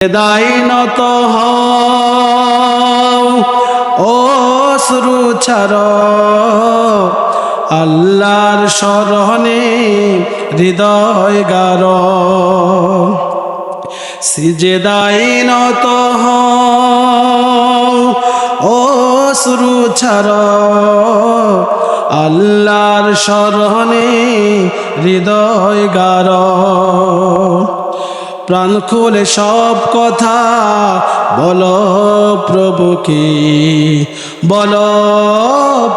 দাইনত হও অশ্রু ছাড়ো আল্লাহর শরণে হৃদয় গারো সিজদায় নত হও অশ্রু ছাড়ো আল্লাহর শরণে হৃদয় গারো প্রাণ খুলে সব কথা বলো প্রভুকে, বলো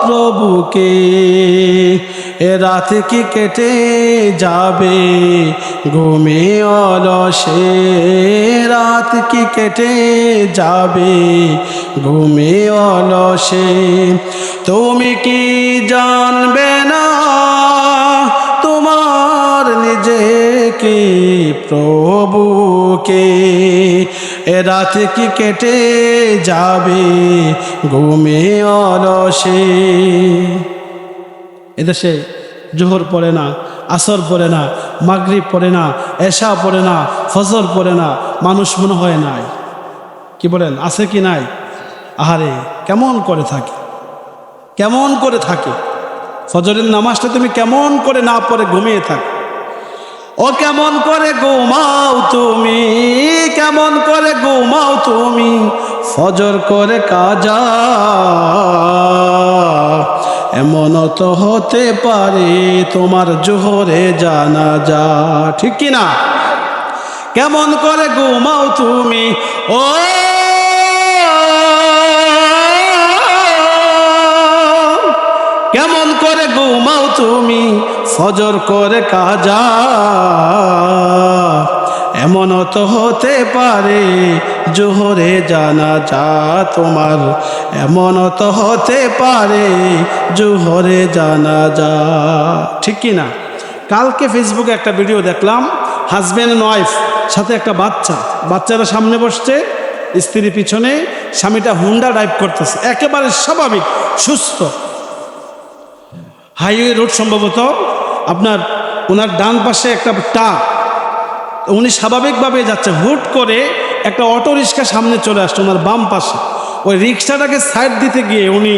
প্রভুকে। এ রাত কি কেটে যাবে ঘুমে অলসে, রাত কি কেটে যাবে ঘুমে অলসে। তুমি কি জানবে না তোমার নিজেকে প্রভুকে? এ রাত কি কেটে যাবে ঘুমে অলসে। এদেশে জোহর পড়ে না, আসর পড়ে না, মাগরিব পড়ে না, এশা পড়ে না, ফজর পড়ে না, মানুষ মনে হয় নাই। কি বলেন, আছে কি নাই? আহারে কেমন করে থাকে, কেমন করে থাকে। ফজরের নামাজটা তুমি কেমন করে না পড়ে ঘুমিয়ে থাকো। ও কেমন করে ঘুমাও তুমি, কেমন করে ঘুমাও তুমি, ফজর করে কাজা। এমন তো হতে পারে তোমার জোহরে জানাজা, ঠিক কিনা? কেমন করে ঘুমাও তুমি, ও কেমন করে ঘুমাও তুমি, ফজর করে কাজা। এমন তো হতে পারে জোহরে জানাজা তোমার, এমন তো হতে পারে জোহরে জানাজা, ঠিক কি না? কালকে ফেসবুকে একটা ভিডিও দেখলাম, হাজব্যান্ড অ্যান্ড ওয়াইফ সাথে একটা বাচ্চা, বাচ্চারা সামনে বসছে, স্ত্রী পিছনে, স্বামীটা হুন্ডা ড্রাইভ করতেছে, একেবারে স্বাভাবিক সুস্থ। হাইওয়ে রোড সম্ভবত, আপনার ওনার ডান পাশে একটা ট্রাক, উনি স্বাভাবিকভাবে যাচ্ছে, হুট করে একটা অটো রিক্সা সামনে চলে আসছে ওনার বাম পাশে। ওই রিক্সাটাকে সাইড দিতে গিয়ে উনি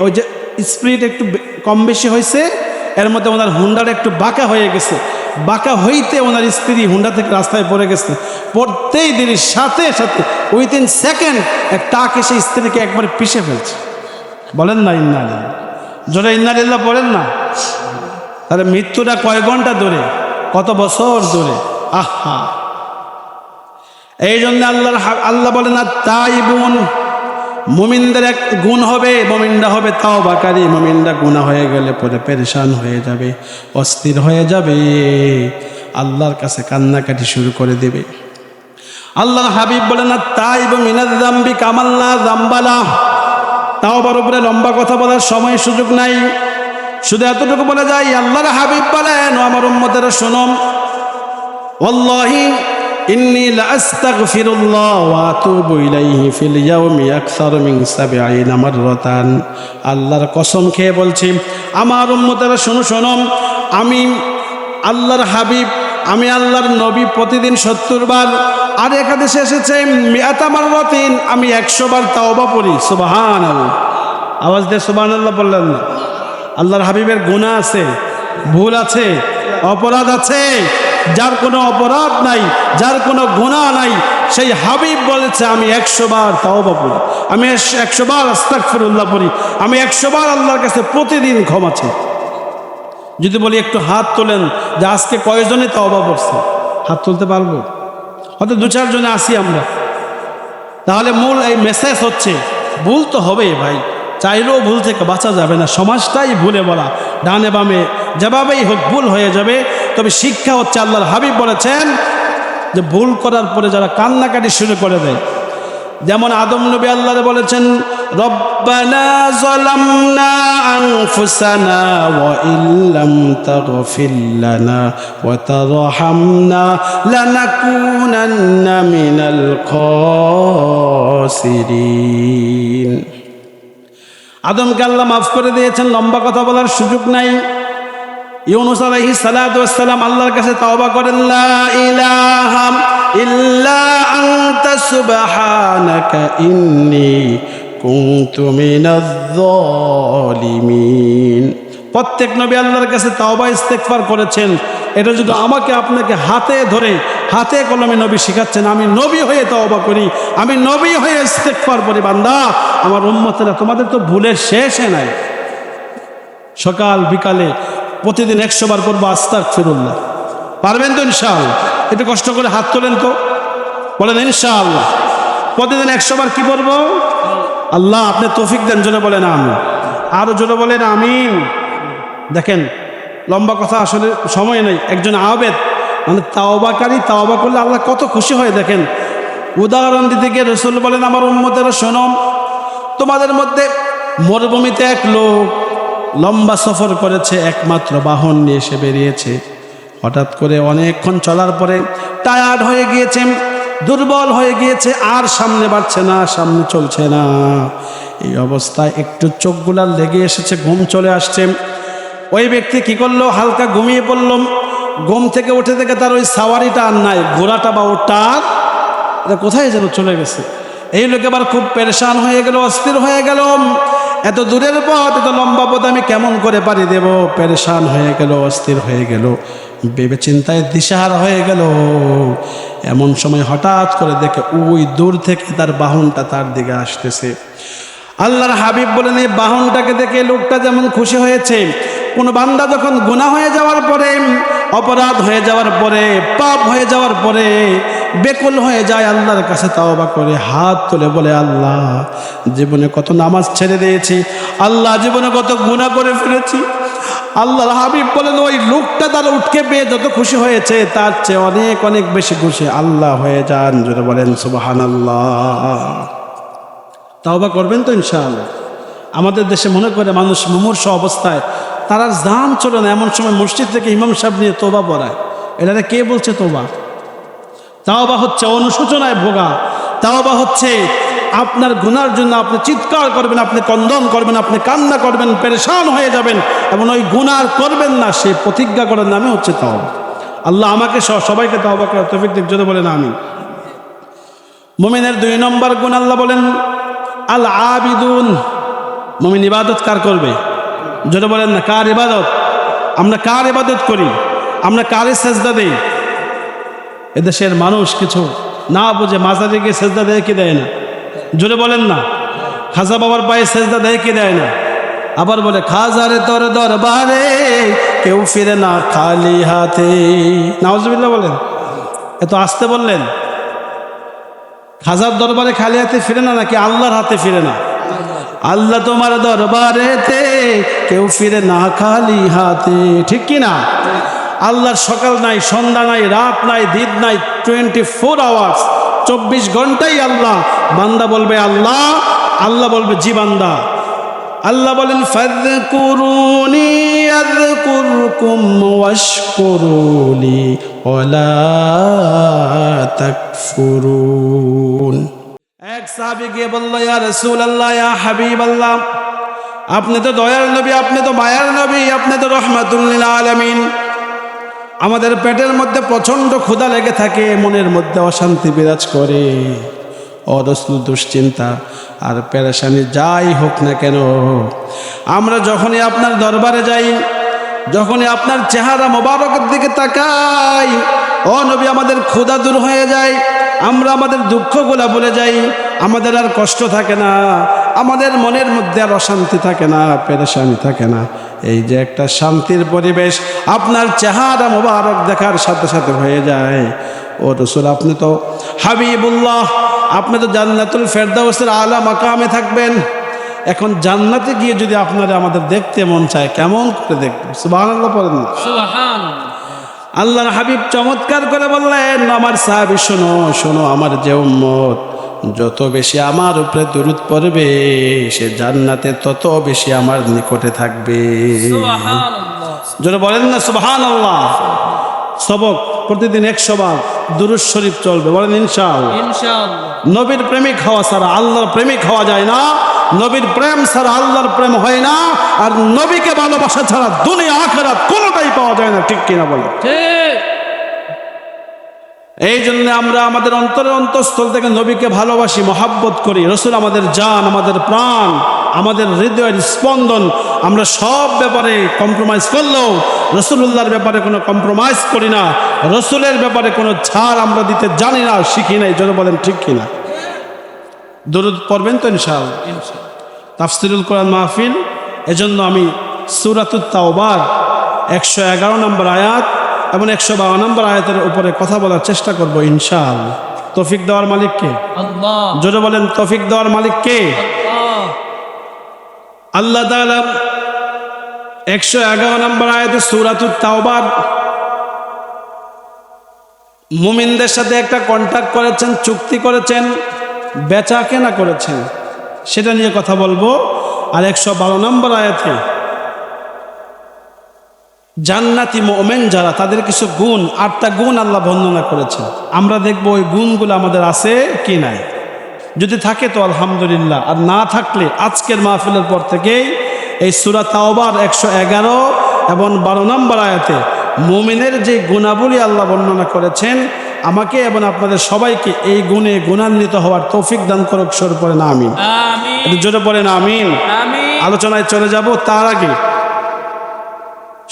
ওই যে স্পিড একটু কম বেশি হয়েছে, এর মধ্যে ওনার হুন্ডাটা একটু বাঁকা হয়ে গেছে। বাঁকা হইতে ওনার স্ত্রী হুন্ডা থেকে রাস্তায় পড়ে গেছে। পড়তেই দেরির সাথে সাথে উইদিন সেকেন্ড এক ট্রাক এসে স্ত্রীকে একবারে পিষে ফেলছে। বলেন না ইন্না লিল্লাহ, জোরে ইন্না লিল্লাহ বলেন না। তাহলে মৃত্যুটা কয় ঘন্টা দূরে, কত বছর দূরে। আহা, এই জন্য আল্লাহ বলেন না তাইবুন, মুমিনদের এক গুণ হবে, মুমিনরা হবে তাওবাকারী। মুমিনরা গুনাহ হয়ে গেলে পরে পেরেশান হয়ে যাবে, অস্থির হয়ে যাবে, আল্লাহর কাছে কান্নাকাটি শুরু করে দেবে। আল্লাহর হাবিব বলেন না তাইবু মিনাজ যামবি কামাল্লা যামবালা। তাওবার উপরে লম্বা কথা বলার সময় সুযোগ নাই, শুধু এতটুকু বলে যাই, আল্লাহর হাবিব বলেন ও আমার উম্মতেরা শোনো, ওয়াল্লাহি ইন্নী লাআস্তাগফিরুল্লাহ ওয়া আতুবু ইলাইহি ফিল ইয়াউমি আকসার মিন ৭০ মাররাতান। আল্লাহর কসম খেয়ে বলছি, আমার উম্মতেরা শোনো শোনো, আমি আল্লাহর হাবিব, আমি আল্লাহর নবী প্রতিদিন ৭০ বার, আর এক হাদিসে এসেছে মিআতা মাররাতিন, আমি ১০০ বার তাওবা পড়ি। সুবহানাল্লাহ, আওয়াজ দিয়ে সুবহানাল্লাহ বললেন না? আল্লাহর হাবিবের গুনাহ আছে, ভুল আছে, অপরাধ আছে। যার কোনো অপরাধ নাই, যার কোনো গুনাহ নাই, সেই হাবিব বলেছে আমি ১০০ বার তাওবা পড়ি, আমি ১০০ বার আস্তাগফিরুল্লাহ পড়ি, আমি ১০০ বার আল্লাহর কাছে প্রতিদিন ক্ষমা চাই। যদি বলি একটু হাত তোলেন যে আজকে কয়জনে তাওবা পড়ছে, হাত তুলতে পারবো? হয়তো ২-৪ জনে আসি আমরা। তাহলে মূল এই মেসেজ হচ্ছে, ভুল তো হবেই ভাই, চাইলেও ভুল থেকে বাঁচা যাবে না। সমাজটাই ভুলে বলা, ডানে বামে যেভাবেই হোক ভুল হয়ে যাবে। তবে শিক্ষা হচ্ছে, আল্লাহর হাবিব বলেছেন যে ভুল করার পরে যারা কান্নাকাটি শুরু করে দেয়, যেমন আদম নবী আল্লাহরে বলেছেন রব্বানা যালামনা আনফুসানা ওয়া ইল্লাম তাগফির লানা ওয়া তারহামনা লানাকুনান্না মিনাল খাসিরিন। আদমকে আল্লাহ মাফ করে দিয়েছেন, লম্বা কথা বলার সুযোগ নাই। ইউনূস আলাইহিস সালাতু ওয়াস সালাম আল্লাহর কাছে তওবা করেন, লা ইলাহা ইল্লা আনতা সুবহানাকা ইন্নী কুনতু মিনাজ জালিমিন। প্রত্যেক নবী আল্লাহর কাছে তাওবা ইস্তেগফার করেছেন। এটা যদি আমাকে আপনাকে হাতে ধরে হাতে কলমে নবী শিখাচ্ছেন, আমি নবী হয়ে তাওবা করি, আমি নবী হয়ে ইস্তেগফার করি। বান্দা আমার উম্মতেরা, তোমাদের তো ভুলের শেষে নাই। সকাল বিকালে প্রতিদিন 100 বার করবো আস্তাগফিরুল্লাহ। পারবেন তো ইনশাআল্লাহ? একটু কষ্ট করে হাত তোলেন তো, বলেন ইনশাআল্লাহ। প্রতিদিন 100 বার কি করবো? আল্লাহ আপনি তৌফিক দেন, জোরে বলেন আমিন। আরো জোরে বলেন আমিন। দেখেন, লম্বা কথা আসলে সময় নেই। একজন আবেদ মানে তাওবাকারী, তাওবা করলে আল্লাহ কত খুশি হয় দেখেন। উদাহরণ দিতে গিয়ে রাসূল বলেন, আমার উম্মতেরা শোনো, তোমাদের মধ্যে মরুভূমিতে এক লোক লম্বা সফর করেছে, একমাত্র বাহন নিয়ে এসে বেরিয়েছে। হঠাৎ করে অনেকক্ষণ চলার পরে টায়ার্ড হয়ে গিয়েছে, দুর্বল হয়ে গিয়েছে, আর সামনে বাড়ছে না, সামনে চলছে না। এই অবস্থায় একটু চোখগুলা লেগে এসেছে, ঘুম চলে আসছে। ওই ব্যক্তি কি করলো? হালকা ঘুমিয়ে পড়ল। ঘুম থেকে উঠে থেকে তার ওই সাওয়ারিটা আর নাই, ঘোড়াটা বা ওটার কোথায় যেন চলে গেছে। এই লোক এবার খুব পেরেশান হয়ে গেল, অস্থির হয়ে গেল। এত দূরের পথ, এত লম্বা পথ আমি কেমন করে পাড়ি দেব? পেরেশান হয়ে গেল, অস্থির হয়ে গেল, ভেবে চিন্তায় দিশাহারা হয়ে গেল। এমন সময় হঠাৎ করে দেখে ওই দূর থেকে তার বাহনটা তার দিকে আসতেছে। আল্লাহর হাবিব বলেন, এই বাহনটাকে দেখে লোকটা যেমন খুশি হয়েছে, কোনো বান্দা যখন গুনাহ হয়ে যাওয়ার পরে, অপরাধ হয়ে যাওয়ার পরে, পাপ হয়ে যাওয়ার পরে বেকুল হয়ে যায়, আল্লাহর কাছে তাওবা করে হাত তুলে বলে, আল্লাহ জীবনে কত নামাজ ছেড়ে দিয়েছি, আল্লাহ জীবনে কত গুনাহ করে ফেলেছি। আল্লাহর হাবিব বলেন, ওই লোকটা তার উঠকে পেয়ে যত খুশি হয়েছে, তার চেয়ে অনেক অনেক বেশি খুশি আল্লাহ হয়ে যান। যদি বলেন সুবহানাল্লাহ। তাওবা করবেন তো ইনশাআল্লাহ। আমাদের দেশে মনে করে মানুষ মুমূর্ষ অবস্থায়, তারা জান চলে না, এমন সময় মসজিদ থেকে ইমাম সাহেব নিয়ে তোবা পড়ায়। এটারে কে বলছে তোবা? তাওবা হচ্ছে অনুশোচনায় ভোগা। তাওবা হচ্ছে আপনার গুনার জন্য আপনি চিৎকার করবেন, আপনি ক্রন্দন করবেন, আপনি কান্না করবেন, পেরেশান হয়ে যাবেন এবং ওই গুনার করবেন না, সে প্রতিজ্ঞা করার নামে হচ্ছে তাওবা। আল্লাহ আমাকে সবাইকে তাওবা করার তৌফিক দিক, যদি বলেন আমিন। মুমিনের 2 নম্বর গুণ আল্লাহ বলেন আল আবিদুন। মুমিন ইবাদত কার করবে? যদি বলেন না, কার ইবাদত? আমরা কার ইবাদত করি? আমরা কারে সেজদা দেই? এদেশের মানুষ কিছু না বুঝে মাজারে গিয়ে সেজদা দেয় কি দেয় না? জোরে বলেন না। খাজা বাবার পায়ে সেজদা দেয় কি দেয় না? আবার বলে, খাজারে তোর দরবারে কেউ ফিরে না খালি হাতে। নাউজুবিল্লাহ বলেন। এত আসতে বললেন। খাজার দরবারে খালি হাতে ফিরে না, নাকি আল্লাহর হাতে ফিরে না? আল্লাহ তোমার দরবারেতে কেউ ফিরে না খালি হাতে, ঠিক কি না? আল্লাহর সকাল নাই, সন্ধ্যা নাই, রাত নাই, দিন নাই, 24 আওয়ার্স, 24 ঘন্টাই আল্লাহ। বান্দা বলবে আল্লাহ, আল্লাহ বলবে জি বান্দা। আল্লাহ বলেন, ফাযকুরুনি আযকুরকুম ওয়াশকুরুলি ওয়ালা তাকফুরুন। এক সাহাবী গিয়ে বলল, ইয়া রাসূলুল্লাহ, ইয়া হাবিবাল্লাহ, আপনি তো দয়ার নবী, আপনি তো মায়ার নবী, আপনি তো রাহমাতুল লিল আলামিন। আমাদের পেটের মধ্যে প্রচণ্ড ক্ষুধা লেগে থাকে, মনের মধ্যে অশান্তি বিরাজ করে, অদস্ত দুশ্চিন্তা আর পেরেশানি যাই হোক না কেন, আমরা যখনই আপনার দরবারে যাই, যখনই আপনার চেহারা মোবারকের দিকে তাকাই, ও নবী, আমাদের ক্ষুধা দূর হয়ে যায়, আমরা আমাদের দুঃখগুলা ভুলে যাই, আমাদের আর কষ্ট থাকে না, আমাদের মনের মধ্যে আর অশান্তি থাকে না, পেরেশানি থাকে না। এই যে একটা শান্তির পরিবেশ আপনার চেহারা মোবারক দেখার সাথে সাথে হয়ে যায়। ও রাসূল, আপনি তো হাবিবুল্লাহ, আপনি তো জান্নাতুল ফেরদাউসের আলা মাকামে থাকবেন। এখন জান্নাতে গিয়ে যদি আপনারা আমাদের দেখতে মন চায়, কেমন করে দেখবেন? সুবহানাল্লাহ পড়েন না। সুবহানাল্লাহ। আল্লাহর হাবিব চমৎকার করে বললেন, আমার সাহাবী শোনো শোনো, আমার যে উম্মত যত বেশি আমার উপরে দরুদ পড়বে, সে জান্নাতে তত বেশি আমার নিকটে থাকবে। সুবহানাল্লাহ। যারা বলেন না সুবহানাল্লাহ। সবক প্রতিদিন 100 বার দুরূদ শরীফ চলবে, বলেন ইনশাআল্লাহ। ইনশাআল্লাহ। নবীর প্রেমিক হওয়া ছাড়া আল্লাহর প্রেমিক হওয়া যায় না। নবীর প্রেম ছাড়া আল্লাহর প্রেম হয় না, আর নবীকে ভালোবাসা ছাড়া দুনিয়া আখিরাত কোনোটাই পাওয়া যায় না। ঠিক কিনা বলে? ঠিক। এই জন্য আমরা আমাদের অন্তরের অন্তঃস্থল থেকে নবীকে ভালোবাসি, মহাব্বত করি। রসুল আমাদের জান, আমাদের প্রাণ, আমাদের হৃদয়ের স্পন্দন। আমরা সব ব্যাপারে কম্প্রোমাইজ করলেও রসুলুল্লাহর ব্যাপারে কোনো কম্প্রোমাইজ করি না। রসুলের ব্যাপারে কোনো ছাড় আমরা দিতে জানি না, শিখি নাই। যদি বলেন ঠিক কিনা? দরুদ পড়বেন তো ইনশাআল্লাহ। তাফসিরুল কোরআন মাহফিল, এজন্য আমি সূরাতুত তাওবার 111 নম্বর আয়াত এবং 152 নম্বর আয়াতের উপরে কথা বলার চেষ্টা করব ইনশাআল্লাহ। তৌফিক দেওয়ার মালিক কে? আল্লাহ। জোরে বলেন, তৌফিক দেওয়ার মালিক কে? আল্লাহ। আল্লাহ তাআলা 111 নম্বর আয়াতে সূরাতুত তাওবার মুমিনদের সাথে একটা কন্ট্রাক্ট করেছেন, চুক্তি করেছেন, বেচা কেনা করেছেন, সেটা নিয়ে কথা বলবো। আর 112 নম্বর আয়াতে জান্নাতি মুমিন যারা, তাদের কিছু গুণ, 8টা গুণ আল্লাহ বর্ণনা করেছেন। আমরা দেখব ওই গুণগুলো আমাদের আছে কি নাই। যদি থাকে তো আলহামদুলিল্লাহ, আর না থাকলে আজকের মাহফিলের পর থেকেই এই সূরা তাওবার 111 এবং 12 নম্বর আয়াতে মুমিনের যে গুণাবলী আল্লাহ বর্ণনা করেছেন, আমাকে এবং আপনাদের সবাইকে এই গুণে গুণান্বিত হওয়ার তৌফিক দান করুক। সর পড়ে না আমিন। আমিন। একটু জোরে পড়ে না আমিন। আমিন। আলোচনায় চলে যাব, তার আগে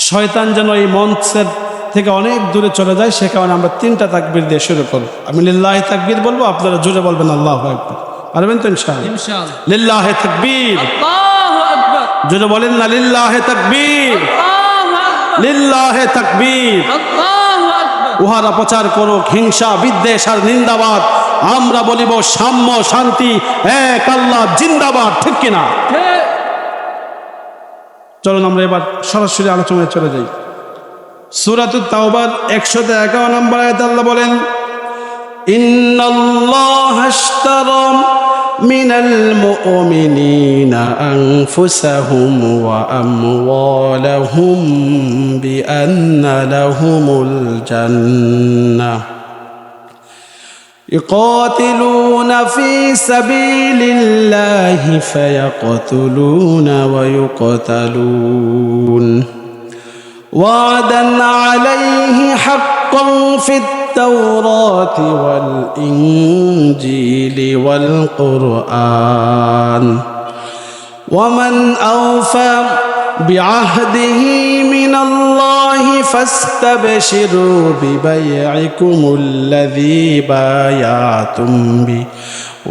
শয়তান যেন এই মঞ্চের থেকে অনেক দূরে চলে যায়, সে কারণে আমরা 3টা তাকবীর দিয়ে শুরু করব। আমি লিল্লাহি তাকবীর বলবো, আপনারা জোরে বলবেন আল্লাহু আকবার। পারবেন তো ইনশাআল্লাহ? ইনশাআল্লাহ। লিল্লাহি তাকবীর। আল্লাহু আকবার। জোরে বলেন না, লিল্লাহি তাকবীর, আল্লাহু আকবার। লিল্লাহি তাকবীর। আল্লাহু আকবার। উহারা প্রচার করুক হিংসা, বিদ্বেষ আর নিন্দাবাদ, আমরা বলিব সাম্য, শান্তি, এক আল্লাহ জিন্দাবাদ। ঠিক কিনা? ঠিক। চলুন আমরা এবার সরাসরি আলোচনায় চলে যাই। সূরাতুত তাওবার 111 নম্বর আয়াতে আল্লাহ বলেন, ইন্নাল্লাহা আশতারা মিনাল মুমিনিনা আনফুসাহুম ওয়া আমওয়ালাহুম বিআন্না লাহুমুল জান্নাহ يقاتلون في سبيل الله فيقتلون ويقتلون وعدا عليه حقا في التوراة والإنجيل والقرآن ومن أوفى بعهده من الله فاستبشروا ببيعكم الذي بايعتم به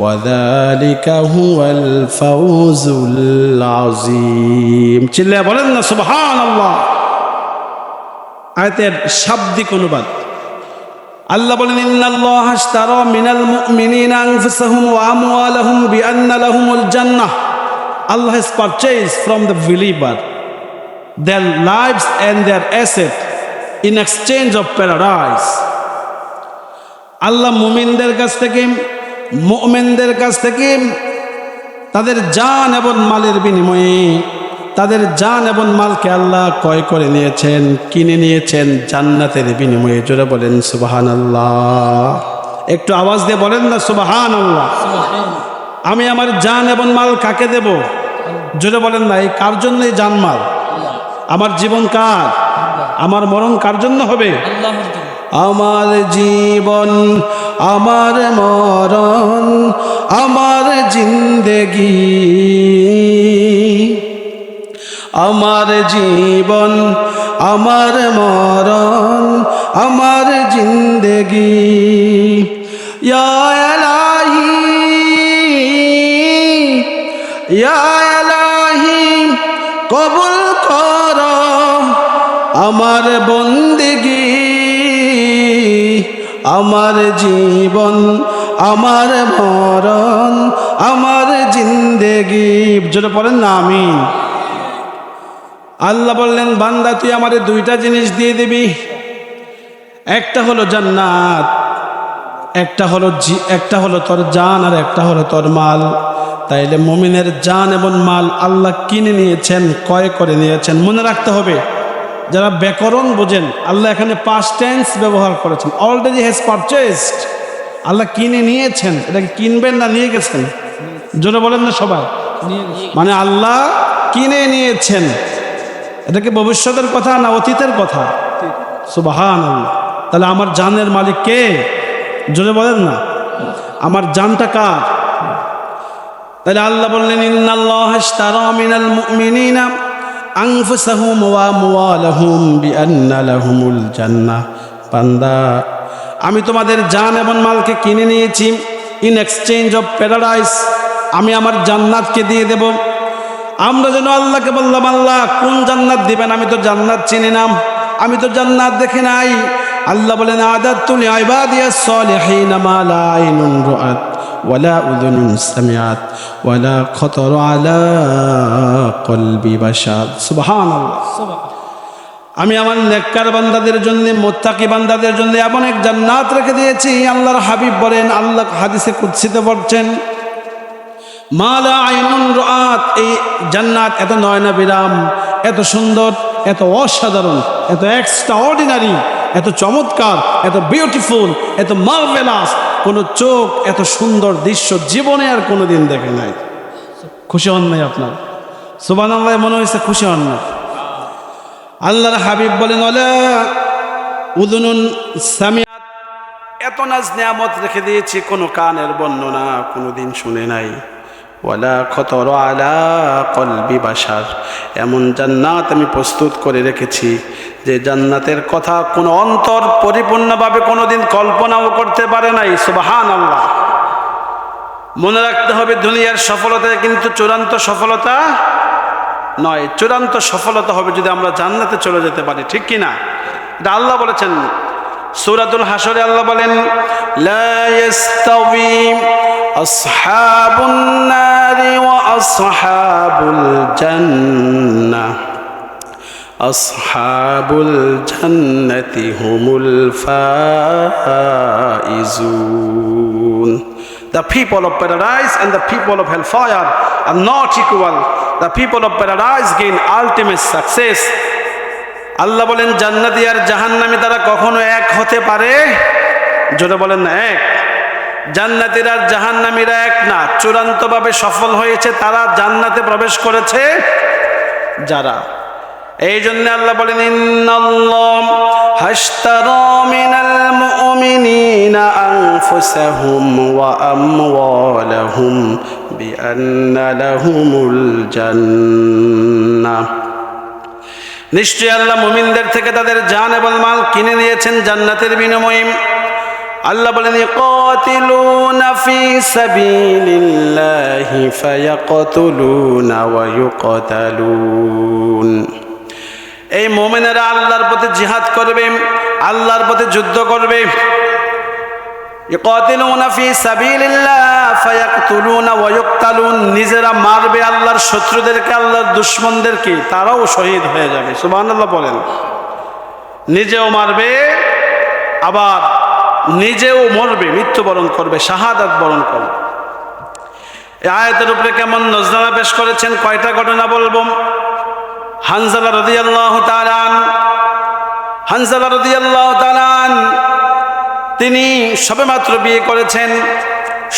وذلك هو الفوز العظيم। চিল্লায়া বলেন না সুবহানাল্লাহ। আয়াতের শাব্দিক অনুবাদ, আল্লাহ বলেন, ইন্নাল্লাহা আশতারা মিনাল মুমিনিনা আনফুসাহুম ওয়া আমওয়ালাহুম বিআন্না লাহুমুল জান্নাহ। Allah has purchased from the believer their lives and their assets in exchange of paradise. আল্লাহ মুমিনদের কাছ থেকে, মুমিনদের কাছ থেকে তাদের জান এবং মালের বিনিময়ে, তাদের জান এবং মালকে আল্লাহ ক্রয় করে নিয়েছেন, কিনে নিয়েছেন জান্নাতের বিনিময়ে। জোরে বলেন সুবহানাল্লাহ। একটু আওয়াজ দিয়ে বলেন না সুবহানাল্লাহ। আমি আমার জান এবং মাল কাকে দেব? জোরে বলেন না। এই কার জন্য এই জান মাল? আমার জীবন কার? আমার মরণ কার জন্য হবে? আল্লাহর জন্য। আমার জীবন, আমার মরণ, আমার জিন্দেগি, আমার জীবন, আমার মরণ, আমার জিন্দেগি। ইয়া ইলাহি, ইয়া ইলাহি কবুল কর আমার বন্দেগি, আমার জীবন, আমার মরণ, আমার জিন্দেগি। জোরে পড়েন না আমিন। আল্লাহ বললেন, বান্দা তুই আমারে 2টা জিনিস দিয়ে দিবি, একটা হলো জান্নাত, একটা হলো তোর জান, আর একটা হলো তোর মাল। তাইলে মুমিনের জান এবং মাল আল্লাহ কিনে নিয়েছেন, ক্রয় করে নিয়েছেন। মনে রাখতে হবে, যারা ব্যাকরণ বোঝেন, আল্লাহ এখানে পাস্ট টেন্স ব্যবহার করেছেন। অলরেডি হ্যাজ পারচেজড, আল্লাহ কিনে নিয়েছেন। এটাকে কিনবেন না নিয়ে গেছেন? জোরে বলেন না সবাই। নিয়ে গেছে। মানে আল্লাহ কিনে নিয়েছেন। এটা কি ভবিষ্যতের কথা না অতীতের কথা? সুবহানাল্লাহ। তাহলে আমার জানের মালিক কে? জোরে বলেন না, আমার জানটা কার? তাহলে আল্লাহ বললেন ইন্নাল্লাহ ইশতারা মিনাল মুমিনিনা আনফুসাহুম ওয়া আমওয়ালাহুম বিআন্না লাহুমুল জান্নাহ। বান্দা, আমি তোমাদের জান এবং মালকে কিনে নিয়েছি ইন এক্সচেঞ্জ অফ প্যারাডাইস। আমি আমার জান্নাতকে দিয়ে দেব। আমরা যেন আল্লাহকে বললাম, আল্লাহ কোন জান্নাত দিবেন? আমি তো জান্নাত চিনি না, আমি তো জান্নাত দেখি নাই। আল্লাহ বলেন আদাতু লিইবাদিয়াস সালিহিনা মা লা আইনুন রাআত ওয়ালা উযুনুন সামিআত ওয়ালা খাতারা আলা কলবি বাশার। সুবহানাল্লাহ। আমি আমার নেককার বান্দাদের জন্য, মুত্তাকি বান্দাদের জন্য এমন এক জান্নাত রেখে দিয়েছি। আল্লাহর হাবিব বলেন, আল্লাহ হাদিসে কুদসিতে বলছেন মা লা আইনুন রাআত। এই জান্নাত এত নয়নাবিরাম, এত সুন্দর, এত অসাধারণ, এত এক্সট্রাঅর্ডিনারি, এত চমৎকার, এত বিউটিফুল, এত মার্ভেলাস, কোনো চোখ এত সুন্দর দৃশ্য জীবনে আর কোনোদিন দেখে নাই। খুশি হন নাই আপনার? সুবহানাল্লাহ। মনে হয়েছে খুশি হন না? আল্লাহর হাবিব বলেন ওয়ালা উযুনুন সামিআত। এত নাজ নিয়ামত রেখে দিয়েছি, কোনো কানের বর্ণনা কোনোদিন শুনে নাই। ওয়ালা খাতারা আলা কলবি বাশার। এমন জান্নাত আমি প্রস্তুত করে রেখেছি যে জান্নাতের কথা কোনো অন্তর পরিপূর্ণভাবে কোনোদিন কল্পনাও করতে পারে নাই। সুবহানাল্লাহ। মনে রাখতে হবে, দুনিয়ার সফলতা কিন্তু চূড়ান্ত সফলতা নয়। চূড়ান্ত সফলতা হবে যদি আমরা জান্নাতে চলে যেতে পারি, ঠিক কি না? এটা আল্লাহ বলেছেন সূরাতুল হাশরে। আল্লাহ বলেন লা ইস্তাওয়ি আসহাবুন নারি ওয়া আসহাবুল জান্নাহ আসহাবুল জান্নাতি হুমুল Faizun. The people of paradise and the people of hellfire are not equal. The people of paradise gain ultimate success. আল্লাহ বলেন জান্নাতি আর জাহান্নামী তারা কখনো এক হতে পারে? জোরে বলেন না এক। জান্নাতীরা আর জাহান্নামীরা এক না। চূড়ান্তভাবে সফল হয়েছে তারা, জান্নাতে প্রবেশ করেছে যারা। এই জন্য আল্লাহ বলেন ইন্নাল্লাহ হাশতারা মিনাল মুমিনিনা আনফুসাহুম ওয়া আমওয়ালাহুম বিআন্না লাহুমুল জান্নাহ। নিশ্চয়ই আল্লাহ মুমিনদের থেকে তাদের জান এবং মাল কিনে নিয়েছেন জান্নাতের বিনিময়ে। আল্লাহ বলেন ইয়াকাতিলুনা ফি সাবিলিল্লাহি ফায়াকতুলুনা ওয়া ইউকতালুন। এই মুমিনেরা আল্লাহর পথে জিহাদ করবে, আল্লাহর পথে যুদ্ধ করবে। ইয়াকাতিলুনা ফি সাবিলিল্লাহ ফায়াকতুলুনা ওয়া ইউকতালুন। নিজেরা মারবে আল্লাহর শত্রুদেরকে, আল্লাহর দুশমনদেরকে, তারাও শহীদ হয়ে যাবে। সুবহানাল্লাহ বলেন। নিজেও মারবে, আবার নিজেও মরবে, মৃত্যুবরণ করবে, শাহাদাত বরণ করবে। এই আয়াতের উপরে কেমন নজরানা পেশ করেছেন, কয়টা ঘটনা বলবো। হানজালা রাদিয়াল্লাহু তাআলা আনহু, হানজালা রাদিয়াল্লাহু তাআলা আনহু তিনি সবেমাত্র বিয়ে করেছেন,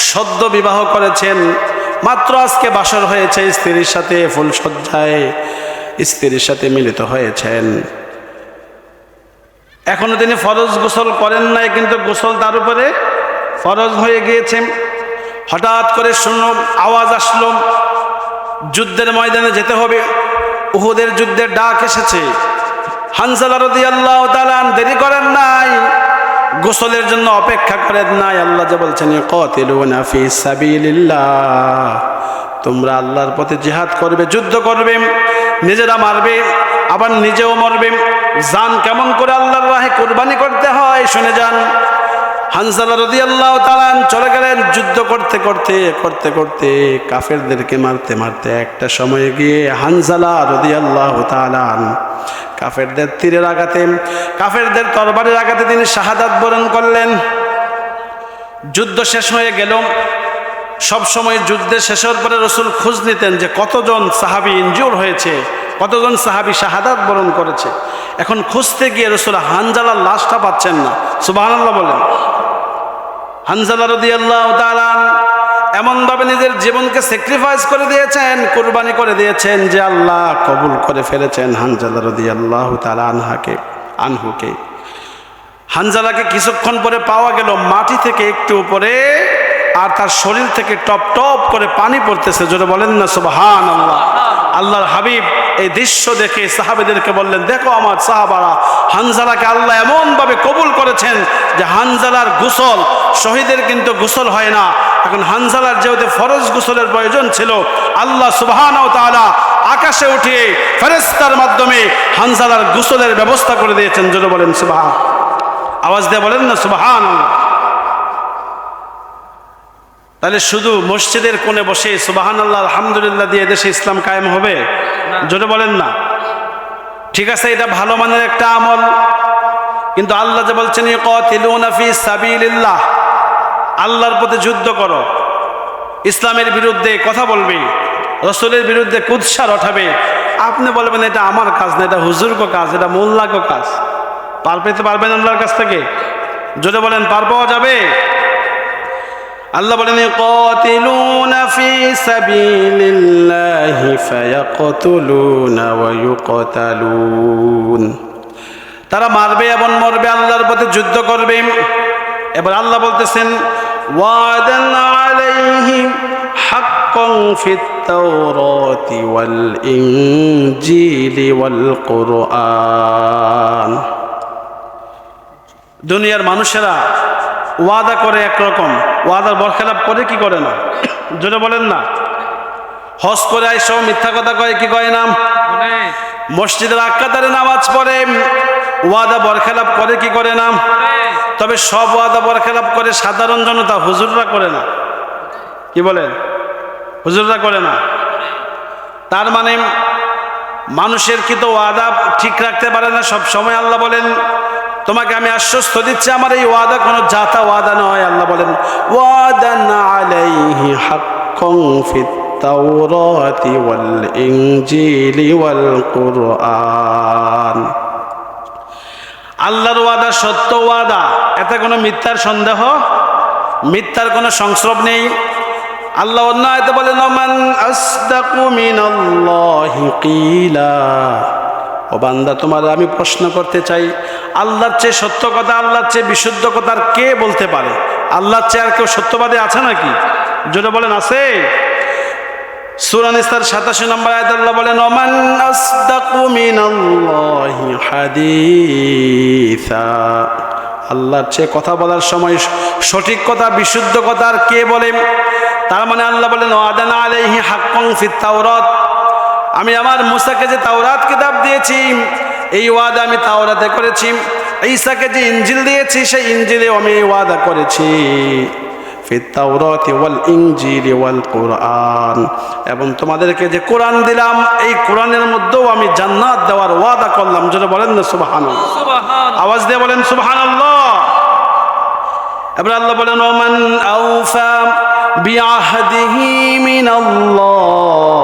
সদ্য বিবাহ করেছেন, মাত্র আজকে বাসর হয়েছে স্ত্রীর সাথে, ফুলসজ্জায় স্ত্রীর সাথে মিলিত হয়েছেন। এখনো তিনি ফরজ গোসল করেন নাই, কিন্তু গোসল তার উপরে ফরজ হয়ে গিয়েছে। হঠাৎ করে শুনল, আওয়াজ আসলো, যুদ্ধের ময়দানে যেতে হবে, উহুদের যুদ্ধের ডাক এসেছে। হানজালা রাদিয়াল্লাহু তাআলা দেরি করেন নাই, গোসলের জন্য অপেক্ষা করেন নাই। আল্লাহ যে বলছেন ইয়াকাতিলুনা ফি সাবিলিল্লাহ, তোমরা আল্লাহর পথে জিহাদ করবে, যুদ্ধ করবে, নিজেরা মারবে, আবার নিজেও মরবে। জান কেমন করে আল্লাহর রাহে কুরবানি করতে হয় শুনে যান। হানজালা রাদিয়াল্লাহু তাআলা চলে গেলেন, যুদ্ধ করতে করতে করতে করতে কাফেরদেরকে মারতে মারতে একটা সময়ে গিয়ে হানজালা রাদিয়াল্লাহু তাআলা কাফেরদের তীরের আঘাতে, কাফেরদের তরবারির আঘাতে তিনি শাহাদাত বরণ করলেন। যুদ্ধ শেষ হয়ে গেল। সব সময় যুদ্ধের শেষের পরে রাসূল খোঁজ নিতেন যে কতজন সাহাবী ইনজিউর হয়েছে, কতজন সাহাবী শাহাদাত বরণ করেছে। এখন খুঁজতে গিয়ে রাসূল হানজালার লাশটা পাচ্ছেন না। সুবহানাল্লাহ বলেন। হানজালা রাদিয়াল্লাহু তাআলা এমন এমনভাবে নিজের জীবনকে স্যাক্রিফাইস করে দিয়েছেন, কুরবানি করে দিয়েছেন যে আল্লাহ কবুল করে ফেলেছেন হানজালা রাদিয়াল্লাহু তাআলা আনহুকে। হানজালাকে কিছুক্ষণ পরে পাওয়া গেল মাটি থেকে একটু উপরে, আর তার শরীর থেকে টপ টপ করে পানি পড়তেছে। জোরে বলেন না সুবহানাল্লাহ। আল্লাহর হাবিব এই দৃশ্য দেখে সাহাবীদেরকে বললেন, দেখো আমার সাহাবারা, হানজালাকে আল্লাহ এমনভাবে কবুল করেছেন যে হানজালার গোসল, শহীদের কিন্তু গোসল হয় না, এখন হানজালার যেহেতু ফরজ গোসলের প্রয়োজন ছিল, আল্লাহ সুবহানাহু ওয়া তাআলা আকাশে উঠিয়ে ফেরেশতার মাধ্যমে হানজালার গোসলের ব্যবস্থা করে দিয়েছেন। জোরে বলেন সুবহান, আওয়াজ দিয়ে বলেন না সুবহানাল্লাহ। তাহলে শুধু মসজিদের কোণে বসে সুবহানাল্লাহ আলহামদুলিল্লাহ দিয়ে দেশে ইসলাম কায়েম হবে? জোরে বলেন না। ঠিক আছে, এটা ভালো মানের একটা আমল, কিন্তু আল্লাহ যে বলছেন ইকাতিলুনা ফি সাবিলিল্লাহ, আল্লাহর পথে যুদ্ধ করো, ইসলামের বিরুদ্ধে কথা বলবে, রাসূলের বিরুদ্ধে কুৎসা রটাবে, আপনি বলবেন এটা আমার কাজ না, এটা হুজুরগো কাজ, এটা মোল্লাগো কাজ। পার পেতে পারবেন আল্লাহর কাছ থেকে? জোরে বলেন, পার পাওয়া যাবে? আল্লাহ বলেন ইকাতিলুনা ফি সাবিলিল্লাহি ফায়াকতুলুনা ওয়া ইউকতালুন, তারা মারবে এবং মরবে, আল্লাহর পথে যুদ্ধ করবে। এবার আল্লাহ বলতেছেন ওয়াদান আলাইহিম হাক্কান ফিত তাওরাতি ওয়াল ইনজিলি ওয়াল কুরআন। দুনিয়ার মানুষেরা ওয়াদা করে একরকম, ওয়াদার বরখেলাপ করে কি করে না? জোরে বলেন না। হজ করে আইসো মিথ্যা কথা কয় কি কয় না? মসজিদের আক্কাতারে নামাজ পড়ে ওয়াদা বরখেলাপ করে কি করে না? তবে সব ওয়াদা বরখেলাপ করে সাধারণ জনতা, হুজুররা করে না। কি বলেন? হুজুররা করে না। তার মানে মানুষের কি তো ওয়াদা ঠিক রাখতে পারে না সব সময়। আল্লাহ বলেন তোমাকে আমি আশ্বস্ত দিচ্ছি আমার এই ওয়াদা কোনো জাতা ওয়াদা নয়। আল্লাহ বলেন ওয়াদান আলাইহি হাক্কান ফিত তাওরাতি ওয়াল ইনজিলি ওয়াল কুরআন। আল্লাহর ওয়াদা সত্য ওয়াদা, এতে কোনো মিথ্যার সন্দেহ, মিথ্যার কোনো সংস্রব নেই। আল্লাহ অন্য আয়াতে বলেন মান আসদাকু মিনাল্লাহি কিলা। ও বান্দা, তোমার আমি প্রশ্ন করতে চাই, আল্লাহর চেয়ে সত্য কথা, আল্লাহর চেয়ে বিশুদ্ধ কথা আর কে বলতে পারে? আল্লাহর চেয়ে আর কেউ সত্যবাদী আছে নাকি? জোরে বলেন আছে? সূরা নিসার 87 নম্বর আয়াতে আল্লাহ বলেন ওমান আসদাকু মিনাল্লাহি হাদিসা। আল্লাহর চেয়ে কথা বলার সময় সঠিক কথা, বিশুদ্ধ কথা আর কে বলে? তার মানে আল্লাহ বলেন ওয়াদান আলাইহি হাক্কান ফিত তাওরাত, আমি আমার মুসাকে যে তাওরাত কিতাব দিয়েছি এই ওয়াদা আমি তাওরাতে করেছি। ঈসাকে যে ইনজিল দিয়েছি সেই ইনজিলে আমি ওয়াদা করেছি। ফিত তাওরাতি ওয়াল ইনজিলি ওয়াল কুরআন, এবং তোমাদেরকে যে কোরআন দিলাম এই কোরআনের মধ্যেও আমি জান্নাত দেওয়ার ওয়াদা করলাম। যেটা বলেন না সুবহানাল্লাহ, আওয়াজ দিয়ে বলেন সুবহানাল্লাহ। এবার আল্লাহ বলেন ওমান আওফা বিআহদিহি মিনাল্লাহ,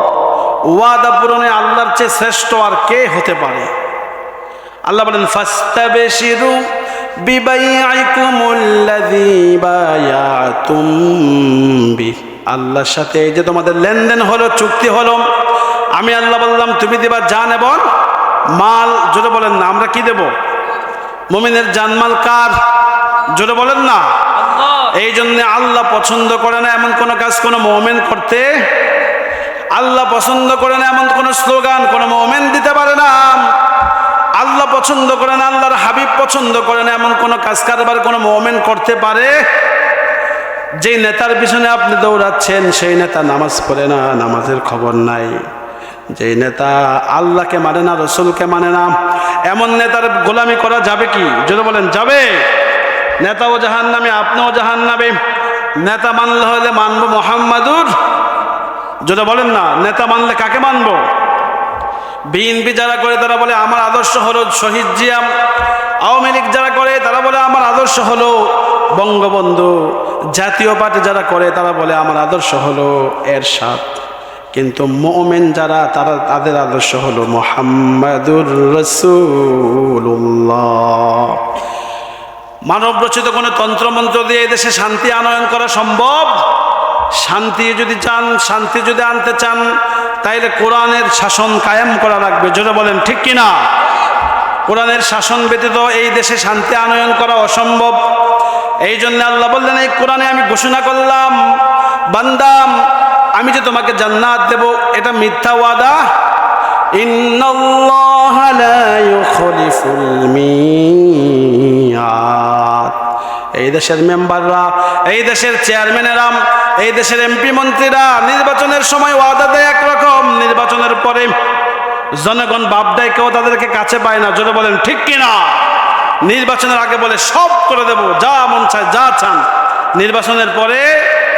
ওয়াদা পূরণে আল্লাহর চেয়ে শ্রেষ্ঠ আর কে হতে পারে? আল্লাহ বলেন ফাস্তাবশিরু বিবাইআকুমুল্লাযী বায়াতুম বিহি, আল্লাহর সাথে এই যে তোমাদের লেনদেন হলো, চুক্তি হলো, আমি আল্লাহ বললাম তুমি দিবা জান এবং মাল। জোরে বলেন না, আমরা কি দেব? মুমিনের জানমাল কার? জোরে বলেন না। এই জন্য আল্লাহ পছন্দ করে না এমন কোন কাজ কোন মুমিন করতে, আল্লাহ পছন্দ করে না এমন কোন স্লোগান কোন মুমিন দিতে পারে না। আল্লাহ পছন্দ করে না, আল্লাহর হাবিব পছন্দ করে না এমন কোন কাজ কারবার কোন মুমিন করতে পারে। যেই নেতার পিছনে আপনি দৌড়াচ্ছেন সেই নেতা নামাজ পড়ে না, নামাজের খবর নাই। যেই নেতা আল্লাহকে মানে না, রসুলকে মানে না, এমন নেতার গোলামি করা যাবে কি? যদি বলেন যাবে। নেতাও জাহান্নামে, আপনিও জাহান্নামে। নেতা মানলে হলে মানবো মুহাম্মাদুর, যেটা বলেন না। নেতা মানলে কাকে মানবো? বিএনপি যারা করে তারা বলে আমার আদর্শ হলো শহীদ জিয়া। আওয়ামী লীগ যারা করে তারা বলে আমার আদর্শ হলো বঙ্গবন্ধু। জাতীয় পার্টি যারা করে তারা বলে আমার আদর্শ হলো এরশাদ। কিন্তু মুমিন যারা, তারা তাদের আদর্শ হলো মুহাম্মাদুর রাসূলুল্লাহ। মানব রচিত কোনো তন্ত্রমন্ত্র দিয়ে এদেশে শান্তি আনয়ন করা সম্ভব? শান্তি যদি চান, শান্তি যদি আনতে চান, তাইলে কোরআনের শাসন কায়েম করা লাগবে। জোরে বলেন ঠিক কিনা? কোরআনের শাসন ব্যতীত এই দেশে শান্তি আনয়ন করা অসম্ভব। এই জন্য আল্লাহ বললেন, এই কোরআনে আমি ঘোষণা করলাম, বান্দাম আমি যে তোমাকে জান্নাত দেব, এটা মিথ্যা ওয়াদা। ইন্নাল্লাহা লা ইউখলিফুল মিয়াদ। এই দেশের মেম্বাররা, এই দেশের চেয়ারম্যানেরা, এই দেশের এমপি মন্ত্রীরা নির্বাচনের সময় ওয়াদা দেয় একরকম, নির্বাচনের পরে জনগণ বাপ দেয়, কেউ তাদেরকে কাছে পায় না। জোরে বলেন ঠিক কিনা? নির্বাচনের আগে বলে সব করে দেব, যা মন চায় যা চান। নির্বাচনের পরে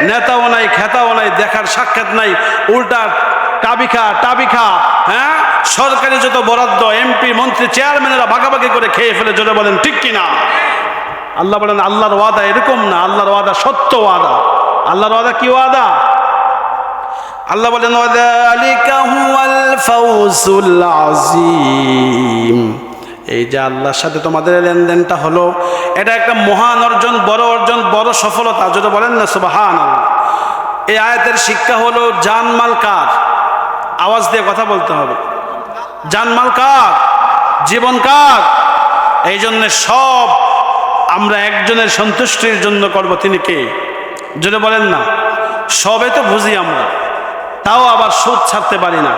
নেতাও নাই, খেতাও নাই, দেখার সাক্ষাৎ নাই, উল্টা টাবিখা, হ্যাঁ, সরকারি যত বরাদ্দ এমপি মন্ত্রী চেয়ারম্যানেরা ভাগাভাগি করে খেয়ে ফেলে। জোরে বলেন ঠিক কিনা? আল্লাহ বলেন আল্লাহর ওয়াদা এরকম না, আল্লাহর ওয়াদা সত্য ওয়াদা। আল্লাহর ওয়াদা কি ওয়াদা? আল্লাহ বলেন ওয়াযালিকা হুয়াল ফাওজুল আযীম। এই যে আল্লাহর সাথে তোমাদের লেনদেনটা হলো, এটা একটা মহান অর্জন, বড় সফলতা। যেটা বলেন না সুবহানাল্লাহ। এই আয়াতের শিক্ষা হলো জানমাল কার? আওয়াজ দিয়ে কথা বলতে হবে। জানমাল কার? জীবন কার? এই জন্য সব আমরা একজনের সন্তুষ্টির জন্য করব, তিনি কে? যেটা বলেন না, সবে তো বুঝি আমরা, তাও আবার সুদ ছাড়তে পারি না,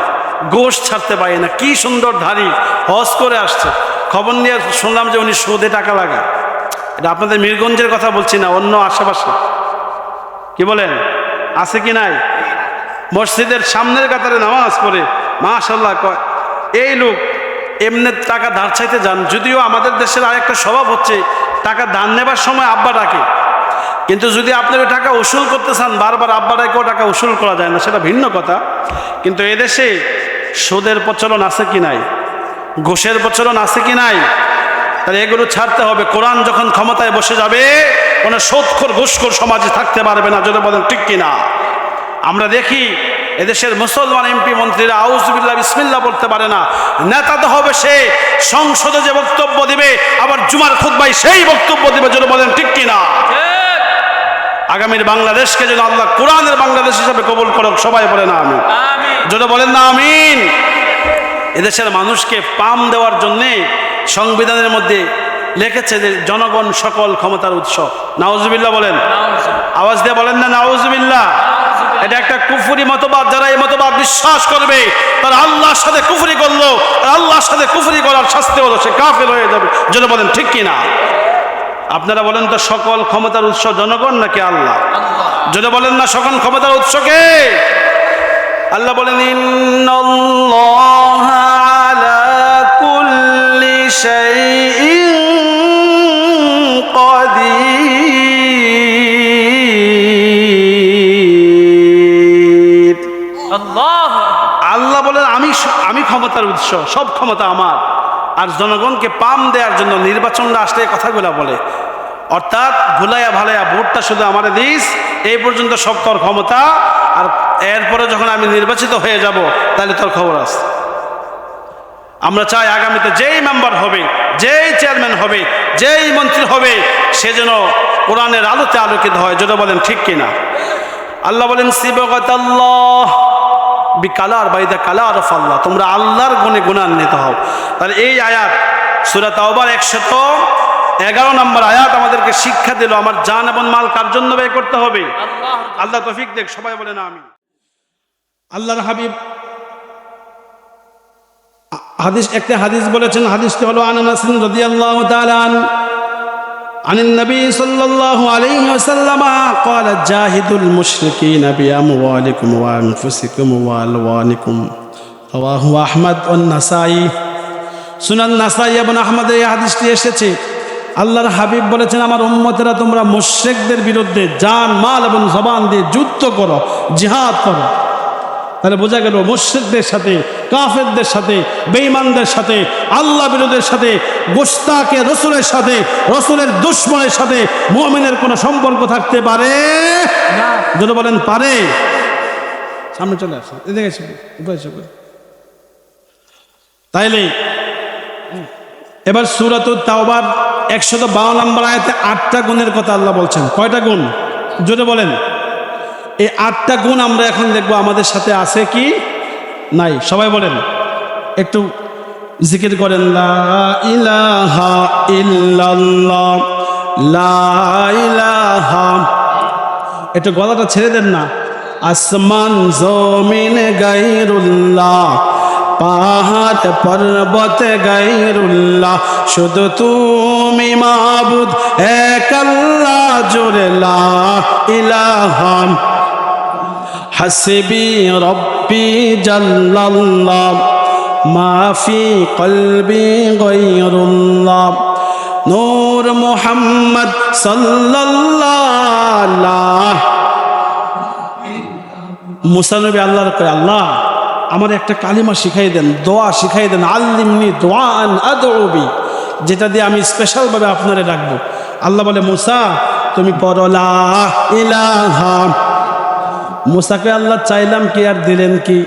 গোশ ছাড়তে পারি না। কি সুন্দর ধারী, হজ করে আসছে, খবর নিয়ে শুনলাম যে উনি সুদে টাকা লাগায়। এটা আপনাদের মিরগঞ্জের কথা বলছি না, অন্য আশেপাশে। কি বলেন, আছে কি নাই? মসজিদের সামনের কাতারে নামাজ পড়ে মাশাআল্লাহ কয়, এই লোক এমনি টাকা ধার চাইতে যান। যদিও আমাদের দেশের আরেকটা স্বভাব হচ্ছে, টাকা ধার নেবার সময় আব্বা ডাকে, কিন্তু যদি আপনি ওই টাকা উসুল করতে চান, বারবার আব্বা ডাকেও টাকা উসুল করা যায় না, সেটা ভিন্ন কথা। কিন্তু এদেশে সুদের প্রচলন আছে কি নাই? ঘুষের প্রচলন আছে কি নাই? তাহলে এগুলো ছাড়তে হবে। কোরআন যখন ক্ষমতায় বসে যাবে, কোনো সুদখোর ঘুষখোর সমাজে থাকতে পারবে না। যদি বলেন ঠিক কিনা? আমরা দেখি এদেশের মুসলমান এমপি মন্ত্রীরা আউযুবিল্লাহ বিসমিল্লাহ বলতে পারে না। নেতা তো হবে সে, সংসদে যে বক্তব্য দিবে, আবার জুমার খুতবায় সেই বক্তব্য দিবে। যদি বলেন ঠিক কিনা? আগামীর বাংলাদেশকে যেন আল্লাহ কোরআনের বাংলাদেশ হিসাবে কবুল করুক। সবাই বলেন আমিন। যদি বলেন না আমিন। এদেশের মানুষকে পাম দেওয়ার জন্যে সংবিধানের মধ্যে লিখেছে যে জনগণ সকল ক্ষমতার উৎস। নাউজুবিল্লাহ বলেন, আওয়াজ দিয়ে বলেন না নাউজুবিল্লাহ। এটা একটা কুফরি মতবাদ। যারা এই মতবাদ বিশ্বাস করবে, তারা আল্লাহর সাথে কুফরি করলো, আর আল্লাহর সাথে কুফরি করার শাস্তি হলো সে কাফের হয়ে যাবে। যদি বলেন ঠিক কিনা? আপনারা বলেন তো, সকল ক্ষমতার উৎস জনগণ নাকি আল্লাহ? যদি বলেন না, সকল ক্ষমতার উৎসকে আল্লাহ বলেন ইন্নাল্লাহা আলা কুল্লি শাইইন কাদির। আল্লাহ বলেন আমি ক্ষমতার উৎস, সব ক্ষমতা আমার। আর জনগণকে পাম দেওয়ার জন্য নির্বাচনটা আসলে এই কথাগুলো বলে, অর্থাৎ ভুলাইয়া ভালাইয়া ভোটটা শুধু আমার দিস, এই পর্যন্ত সব তোর ক্ষমতা, আর এরপরে যখন আমি নির্বাচিত হয়ে যাব তাহলে তোর খবর আছে। আমরা চাই আগামীতে যেই মেম্বার হবে, যেই চেয়ারম্যান হবে, যেই মন্ত্রী হবে, সে যেন কোরআনের আলোতে আলোকিত হয়। যেটা বলেন ঠিক কিনা? আল্লাহ বলেন সিবগাতাল্লাহ বিকালার বাইদা কালার অফ আল্লাহ, তোমরা আল্লাহর গুণে গুণান্বিত হও। তাহলে এই আয়াত সূরা তাওবার 111 নম্বর আয়াত আমাদেরকে শিক্ষা দিল, আমার জান এবং মাল কার জন্য ব্যয় করতে হবে? আল্লাহ তৌফিক দেখ। সবাই বলে না আমিন। আল্লাহর হাবিব একটা হাদিস বলেছেন, হাদিসটি হলো আনাস রাদিয়াল্লাহু তাআলা عن النبي صلى الله عليه وسلم قال جاهدوا المشركين بأموالكم وأنفسكم وألوانكم رواه أحمد والنسائي। সুনান নাসাই এবং আহমদে এই হাদিসটি এসেছে। আল্লাহর হাবিব বলেছেন, আমার উম্মতেরা তোমরা মুশরিকদের বিরুদ্ধে জান মাল এবং জবান দিয়ে যুদ্ধ করো, জিহাদ করো। তাহলে বোঝা গেল মুশরিকদের সাথে, কাফেরদের সাথে, বেঈমানদের সাথে, আল্লাহ বিরোধীদের সাথে, গোস্তাকে রসুলের সাথে, রসুলের দুশমনের সাথে মুমিনের কোনো সম্পর্ক থাকতে পারে না। যদি বলেন পারে, সামনে চলে আসে, এদিকে এসে তাইলে এবার সূরাতুত তাওবার 152 নম্বর আয়াতে 8টা গুণের কথা আল্লাহ বলছেন। কয়টা গুণ? জোরে বলেন। এই 8টা গুণ আমরা এখন দেখব আমাদের সাথে আছে কি নাই। সবাই বলেন, একটু জিকির করেন, লা ইলাহা ইল্লাল্লাহ, লা ইলাহা। একটু গলাটা ছেড়ে দেন না। আসমান জমিন গায়রুল্লাহ, পাহাড় পর্বত গায়রুল্লাহ, শুধু তুমি মাবুদ এক আল্লাহ, জোরে লা ইলাহা। হাসবি রব্বি জাল্লাল্লাহ, মাফি কলবি গায়রুল্লাহ, নূর মুহাম্মদ সাল্লাল্লাহ। মুসা নবী আল্লাহর কয়, আল্লাহ আমার একটা কালিমা শিখাই দেন, দোয়া শিখাই দেন, আল্লিমনি দোয়ান আদউবি, যেটা দিয়ে আমি স্পেশালভাবে আপনারে ডাকবো। আল্লাহ বলে, মুসা তুমি পড়ো লা ইলাহা। মুসাকে আল্লাহ চাইলাম কি আর দিলেন কি?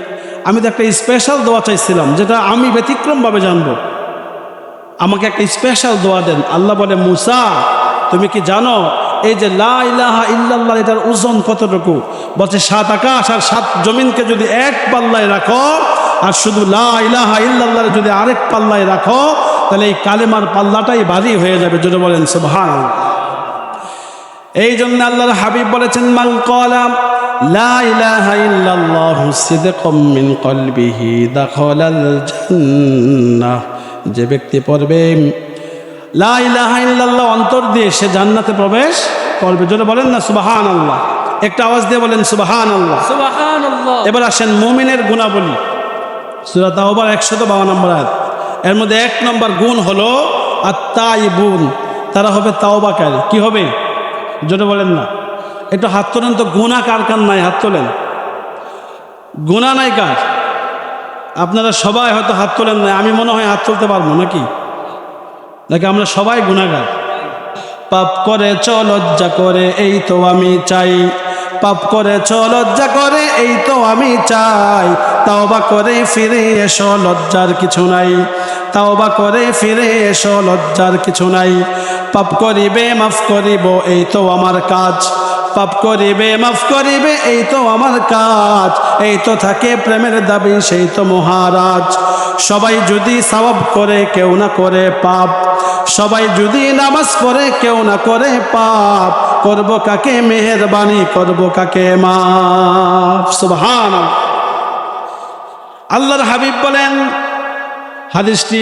আমি তো একটা স্পেশাল দোয়া চাইছিলাম, যেটা আমি ব্যতিক্রমভাবে জানবো। আমাকে একটা স্পেশাল দোয়া দেন। আল্লাহ বলে, মুসা তুমি কি জানো এই যে লা ইলাহা ইল্লাল্লাহ এটার ওজন কতটুকু? বলছে 7 আকাশ আর 7 জমিনকে যদি এক পাল্লায় রাখো, আর শুধু লা ইলাহা ইল্লাল্লাহ যদি আরেক পাল্লায় রাখো, তাহলে এই কালেমার পাল্লাটাই ভারী হয়ে যাবে। যদি বলেন সুবহানাল্লাহ। এই জন্য আল্লাহর হাবিব বলেছেন, মান ক্বালা লা ইলাহা ইল্লাল্লাহু সিদকাম মিন কলবিহি দাখালাল জান্নাহ, যে ব্যক্তি পড়বে লা ইলাহা ইল্লাল্লাহ অন্তর দিয়ে, সে জান্নাতে প্রবেশ করবে। যদি বলেন না সুবহানাল্লাহ, একটা আওয়াজ দিয়ে বলেন সুবহানাল্লাহ। সুবহানাল্লাহ। এবার আসেন মুমিনের গুণাবলী, সূরা তাওবার 152 নম্বর আয়াত। এর মধ্যে 1 নম্বর গুণ হলো আত-তাইবুন, তারা হবে তাওবাকারী। কি হবে? যদি বলেন না, একটু হাত তোলেন তো। গুনাহ কার কার নাই? হাত তোলেন। গুনাহ নাই কার? আপনারা সবাই হয়তো হাত তোলেন নাই, আমি মনে হয় হাত তুলতে পারবো নাকি? নাকি আমরা সবাই গুনাহগার? পাপ করেছ লজ্জা করে এই তো আমি চাই, পাপ করেছ লজ্জা করে এই তো আমি চাই, তাওবা করে ফিরে এসো লজ্জার কিছু নাই, তাওবা করে ফিরে এসো লজ্জার কিছু নাই। পাপ করিবে মাফ করিব এই তো আমার কাজ, পাপ করিবে মাফ করিবে এই তো আমার কাজ, এই তো থাকে প্রেমের দাবি সেই তো মহারাজ। সবাই যদি সওয়াব করে কেউ না করে পাপ, সবাই যদি নামাজ পড়ে কেউ না করে পাপ, করব কাকে মেহেরবানি, করব কাকে মাফ। সুবহানাল্লাহ। আল্লাহর হাবিব বলেন, হাদিসটি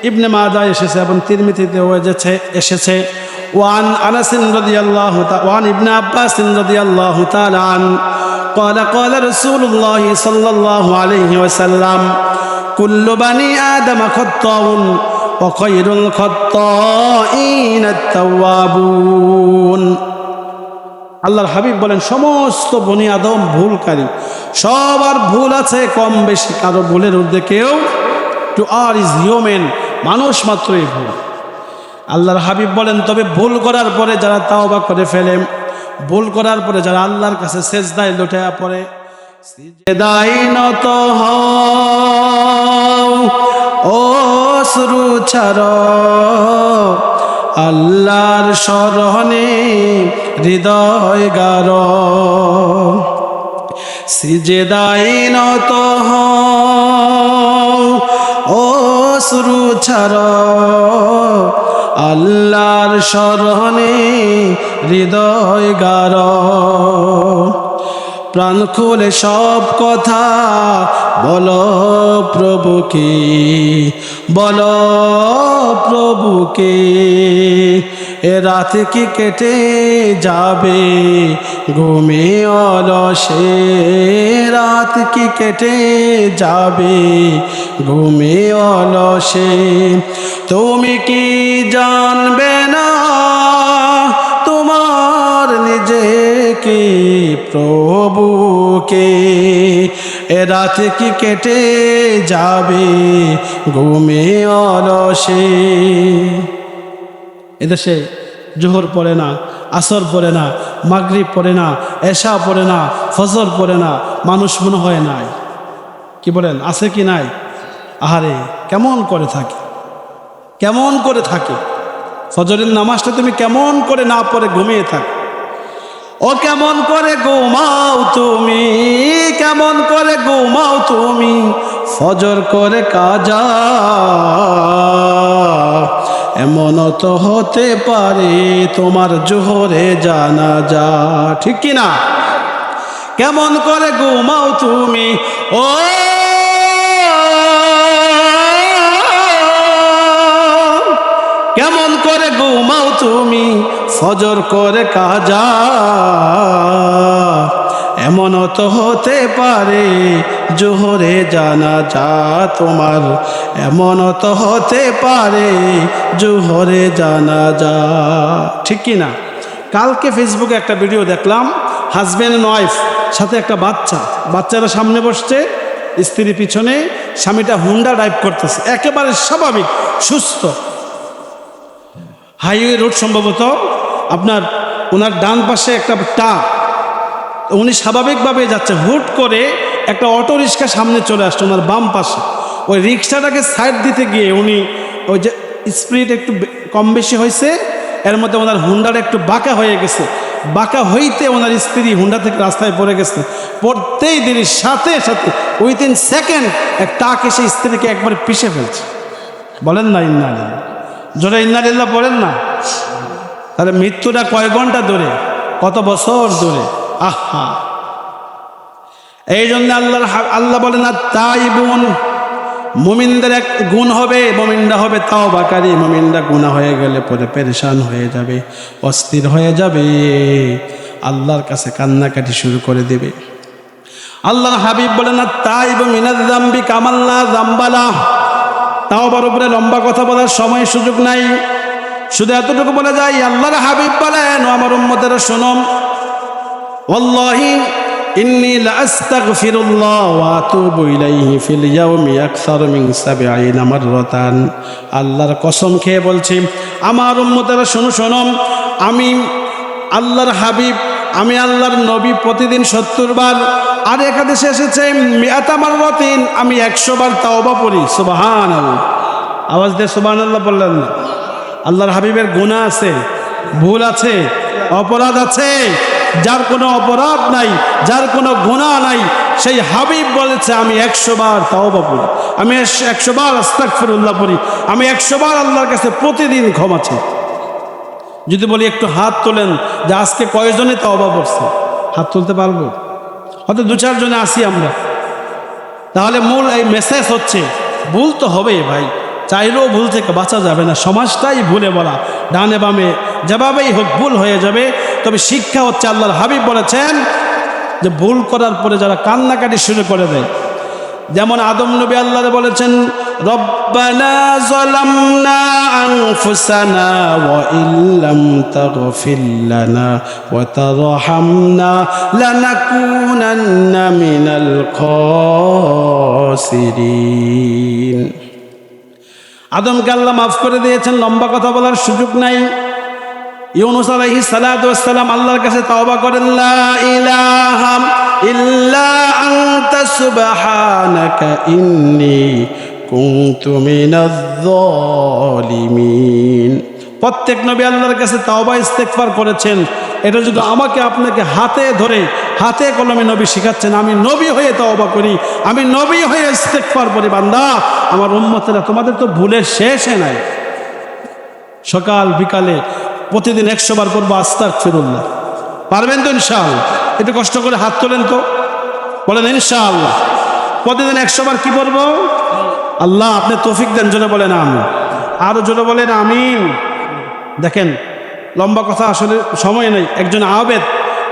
ইবনে মাজাহ এসেছে এবং তিরমিজিতেও এসেছে, ওয়ান আনাস রাদিয়াল্লাহু তাআলা ওয়ান ইবনে আব্বাস রাদিয়াল্লাহু তাআলা আন قال قال رسول الله صلى الله عليه وسلم كل بني آدم خطاء وخير الخطائين التوابون। আল্লাহর হাবিব বলেন, সমস্ত বনি আদম ভুলকারী, সবার ভুল আছে কম বেশি, কারো ভুলের ঊর্ধ্বে কেউ। টু আর ইজ হিউম্যান, মানুষ মাত্রই ভুল। আল্লাহর হাবিব বলেন, তবে ভুল করার পরে যারা তাওবা করে ফেলে, ভুল করার পরে যারা আল্লাহর কাছে সেজদায় লুটিয়ে পড়ে, সিজদায় নত হও, অশ্রু ছাড়ো, আল্লাহর শরণে হৃদয় গারো, সিজদায় নত হও, অশ্রু ছাড়ো, আল্লাহর শরণে হৃদয় গারো। প্রাণ খুলে সব কথা বলো প্রভুকে, বলো প্রভুকে, এ রাত কি কেটে যাবে ঘুমে অলসে, রাত কি কেটে যাবে ঘুমে অলসে। তুমি কি জানবে না তোমার নিজেকে প্রভুকে, এ রাত কি কেটে যাবে ঘুমে অলসে। এদেশে জোহর পড়ে না, আসর পড়ে না, মাগরিব পড়ে না, এশা পড়ে না, ফজর পড়ে না, মানুষ মনে হয় নাই। কি বলেন, আছে কি নাই? আহারে কেমন করে থাকে, কেমন করে থাকে। ফজরের নামাজটা তুমি কেমন করে না পড়ে ঘুমিয়ে থাক। ও কেমন করে ঘুমাও তুমি, কেমন করে ঘুমাও তুমি, ফজর করে কাজা। এমন তো হতে পারে তোমার জোহরে জানাজা। ঠিক কি না? কেমন করে ঘুমাও তুমি, ও কেমন করে ঘুমাও তুমি, ফজর করে কাজা। এমন তো হতে পারে জোহরে জানাজা তোমার, এমন তো হতে পারে জোহরে জানাজা। ঠিক কি না? কালকে ফেসবুকে একটা ভিডিও দেখলাম, হাজব্যান্ড অ্যান্ড ওয়াইফ, সাথে একটা বাচ্চা, বাচ্চারা সামনে বসছে, স্ত্রী পিছনে, স্বামীটা হুন্ডা ড্রাইভ করতেছে, একেবারে স্বাভাবিক সুস্থ, হাইওয়ে রোড সম্ভবত আপনার। ওনার ডান পাশে একটা ট্রাক, উনি স্বাভাবিকভাবে যাচ্ছে, হুট করে একটা অটো রিক্সা সামনে চলে আসছে ওনার বাম পাশে। ওই রিক্সাটাকে সাইড দিতে গিয়ে উনি ওই যে স্পিড একটু কম বেশি হয়েছে, এর মধ্যে ওনার হুন্ডাটা একটু বাঁকা হয়ে গেছে। বাঁকা হইতে ওনার স্ত্রী হুন্ডা থেকে রাস্তায় পড়ে গেছে। পড়তেই দেরির সাথে সাথে উইথিন সেকেন্ড এক ট্রাক এসে স্ত্রীকে একবার পিষে ফেলছে। বলেন না ইন্নালিল্লাহ, জোরে ইন্নালিল্লাহ বলেন না। তাহলে মৃত্যুটা কয় ঘন্টা দূরে, কত বছর দূরে। আহা, এই জন্য আল্লাহ বলেন না তাই বোন, মুমিনদের এক গুণ হবে, মুমিনরা হবে তাওবাকারী। মুমিনরা গুনাহ হয়ে গেলে পরে পেরেশান হয়ে যাবে, অস্থির হয়ে যাবে, আল্লাহর কাছে কান্নাকাটি শুরু করে দেবে। আল্লাহর হাবিব বলেন না তাই মিনাজ যামবি কামাল্লা যামবালা। তাওবার উপরে লম্বা কথা বলার সময় সুযোগ নাই, শুধু এতটুকু বলে যাই, আল্লাহর হাবিব বলেন ও আমার উম্মতেরা শোনো, ওয়াল্লাহি ইন্নী লাআস্তাগফিরুল্লাহ ওয়া আতুবু ইলাইহি ফিল ইয়াউমি আকসার মিন ৭০ মাররাতান। আল্লাহর কসম খেয়ে বলছি, আমার উম্মতেরা শোনো শোনো, আমি আল্লাহর হাবিব, আমি আল্লাহর নবী প্রতিদিন ৭০ বার, আর এক হাদিসে এসেছে মিআতা মাররাতিন, আমি ১০০ বার তাওবা পড়ি। সুবহানাল্লাহ, আওয়াজ দিয়ে সুবহানাল্লাহ বললেন না? আল্লাহর হাবিবের গুনাহ আছে, ভুল আছে, অপরাধ আছে। যার কোনো অপরাধ নাই, যার কোনো গুনাহ নাই, সেই হাবিব বলেছে আমি ১০০ বার তাওবা পড়ি, আমি ১০০ বার আস্তাগফিরুল্লাহ পড়ি, আমি ১০০ বার আল্লাহর কাছে প্রতিদিন ক্ষমা চাই। যদি বলি একটু হাত তোলেন যে আজকে কয়জনে তাওবা পড়ছে, হাত তুলতে পারবো? হয়তো ২-৪ জনে আসি আমরা। তাহলে মূল এই মেসেজ হচ্ছে, ভুল তো হবেই ভাই, চাইলেও ভুল থেকে বাঁচা যাবে না। সমাজটাই ভুলে বলা, ডানে বামে যেভাবেই হোক ভুল হয়ে যাবে। তবে শিক্ষা হচ্ছে, আল্লাহর হাবিব বলেছেন যে ভুল করার পরে যারা কান্নাকাটি শুরু করে দেয়, যেমন আদম নবী আল্লাহরে বলেছেন রব্বানা যালামনা আনফুসানা ওয়া ইল্লাম তাগফির লানা ওয়া তারহামনা লানাকুনান্না মিনাল খাসিরিন। আদমকে আল্লাহ মাফ করে দিয়েছেন, লম্বা কথা বলার সুযোগ নাই। ইউনূস আলাইহিস সালাতু ওয়াস সালাম আল্লাহর কাছে তাওবা করেন, লা ইলাহা ইল্লা আনতা সুবহানাকা ইন্নী কুনতু মিনাজ যালিমিন। প্রত্যেক নবী আল্লাহর কাছে তাওবা ইস্তেগফার করেছেন। এটা যদি আমাকে আপনাকে হাতে ধরে হাতে কলমে নবী শিখাচ্ছেন, আমি নবী হয়ে তাওবা করি, আমি নবী হয়ে ইস্তেগফার করি। বান্দা আমার উম্মতেরা, তোমাদের তো ভুলের শেষে নাই। সকাল বিকালে প্রতিদিন ১০০ বার করবো আস্তাগফিরুল্লাহ। পারবেন তো ইনশাআল্লাহ? একটু কষ্ট করে হাত তোলেন তো, বলেন ইনশাআল্লাহ। প্রতিদিন ১০০ বার কি করবো? আল্লাহ আপনি তৌফিক দেন, জোরে বলেন আমিন। আরো জোরে বলেন আমিন। দেখেন, লম্বা কথা আসলে সময় নেই। একজন আবেদ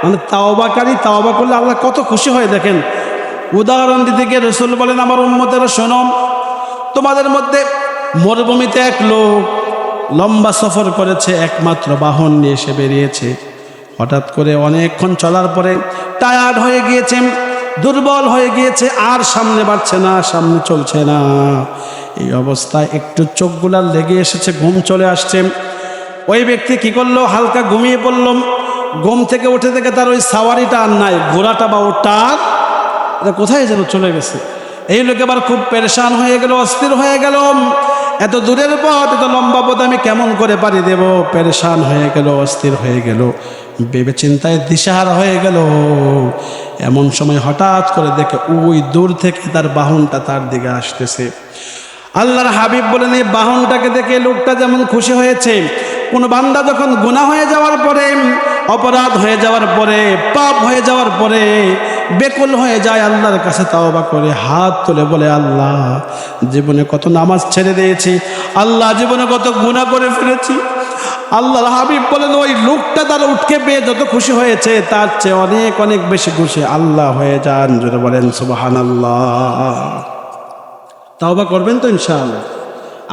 মানে তাওবাকারী, তাওবা করলে আল্লাহ কত খুশি হয় দেখেন। উদাহরণ দিতে গিয়ে রাসূল বলেন, আমার উম্মতেরা শোনো, তোমাদের মধ্যে মরুভূমিতে এক লোক লম্বা সফর করেছে, একমাত্র বাহন নিয়ে সে বেরিয়েছে। হঠাৎ করে অনেকক্ষণ চলার পরে টায়ার্ড হয়ে গিয়েছে, দুর্বল হয়ে গিয়েছে, আর সামনে বাড়ছে না, সামনে চলছে না। এই অবস্থায় একটু চোখগুলা লেগে এসেছে, ঘুম চলে আসছে। ওই ব্যক্তি কি করলো? হালকা ঘুমিয়ে পড়ল। ঘুম থেকে উঠে থেকে তার ওই সাওয়ারিটা আর নাই, ঘোড়াটা বা ওটার কোথায় যেন চলে গেছে। এই লোক আবার খুব পেরেশান হয়ে গেল, অস্থির হয়ে গেল। এত দূরের পথ, এত লম্বা পথ আমি কেমন করে পাড়ি দেব? পেরেশান হয়ে গেল, অস্থির হয়ে গেল। ভেবে চিন্তায় দিশাহারা হয়ে গেল। এমন সময় হঠাৎ করে দেখে ওই দূর থেকে তার বাহনটা তার দিকে আসতেছে। আল্লাহর হাবিব বলেন, এই বাহনটাকে দেখে লোকটা যেমন খুশি হয়েছে, কোনো বান্দা যখন গুনাহ হয়ে যাওয়ার পরে, অপরাধ হয়ে যাওয়ার পরে, পাপ হয়ে যাওয়ার পরে বেকুল হয়ে যায়, আল্লাহর কাছে তাওবা করে হাত তুলে বলে, আল্লাহ জীবনে কত নামাজ ছেড়ে দিয়েছি, আল্লাহ জীবনে কত গুনাহ করে ফেলেছি। আল্লাহর হাবিব বলেন, ওই লোকটা তার উঠকে পেয়ে যত খুশি হয়েছে তার চেয়ে অনেক অনেক বেশি খুশি আল্লাহ হয়ে যান। জোরে বলেন সুবহানাল্লাহ। তাওবা করবেন তো ইনশাআল্লাহ।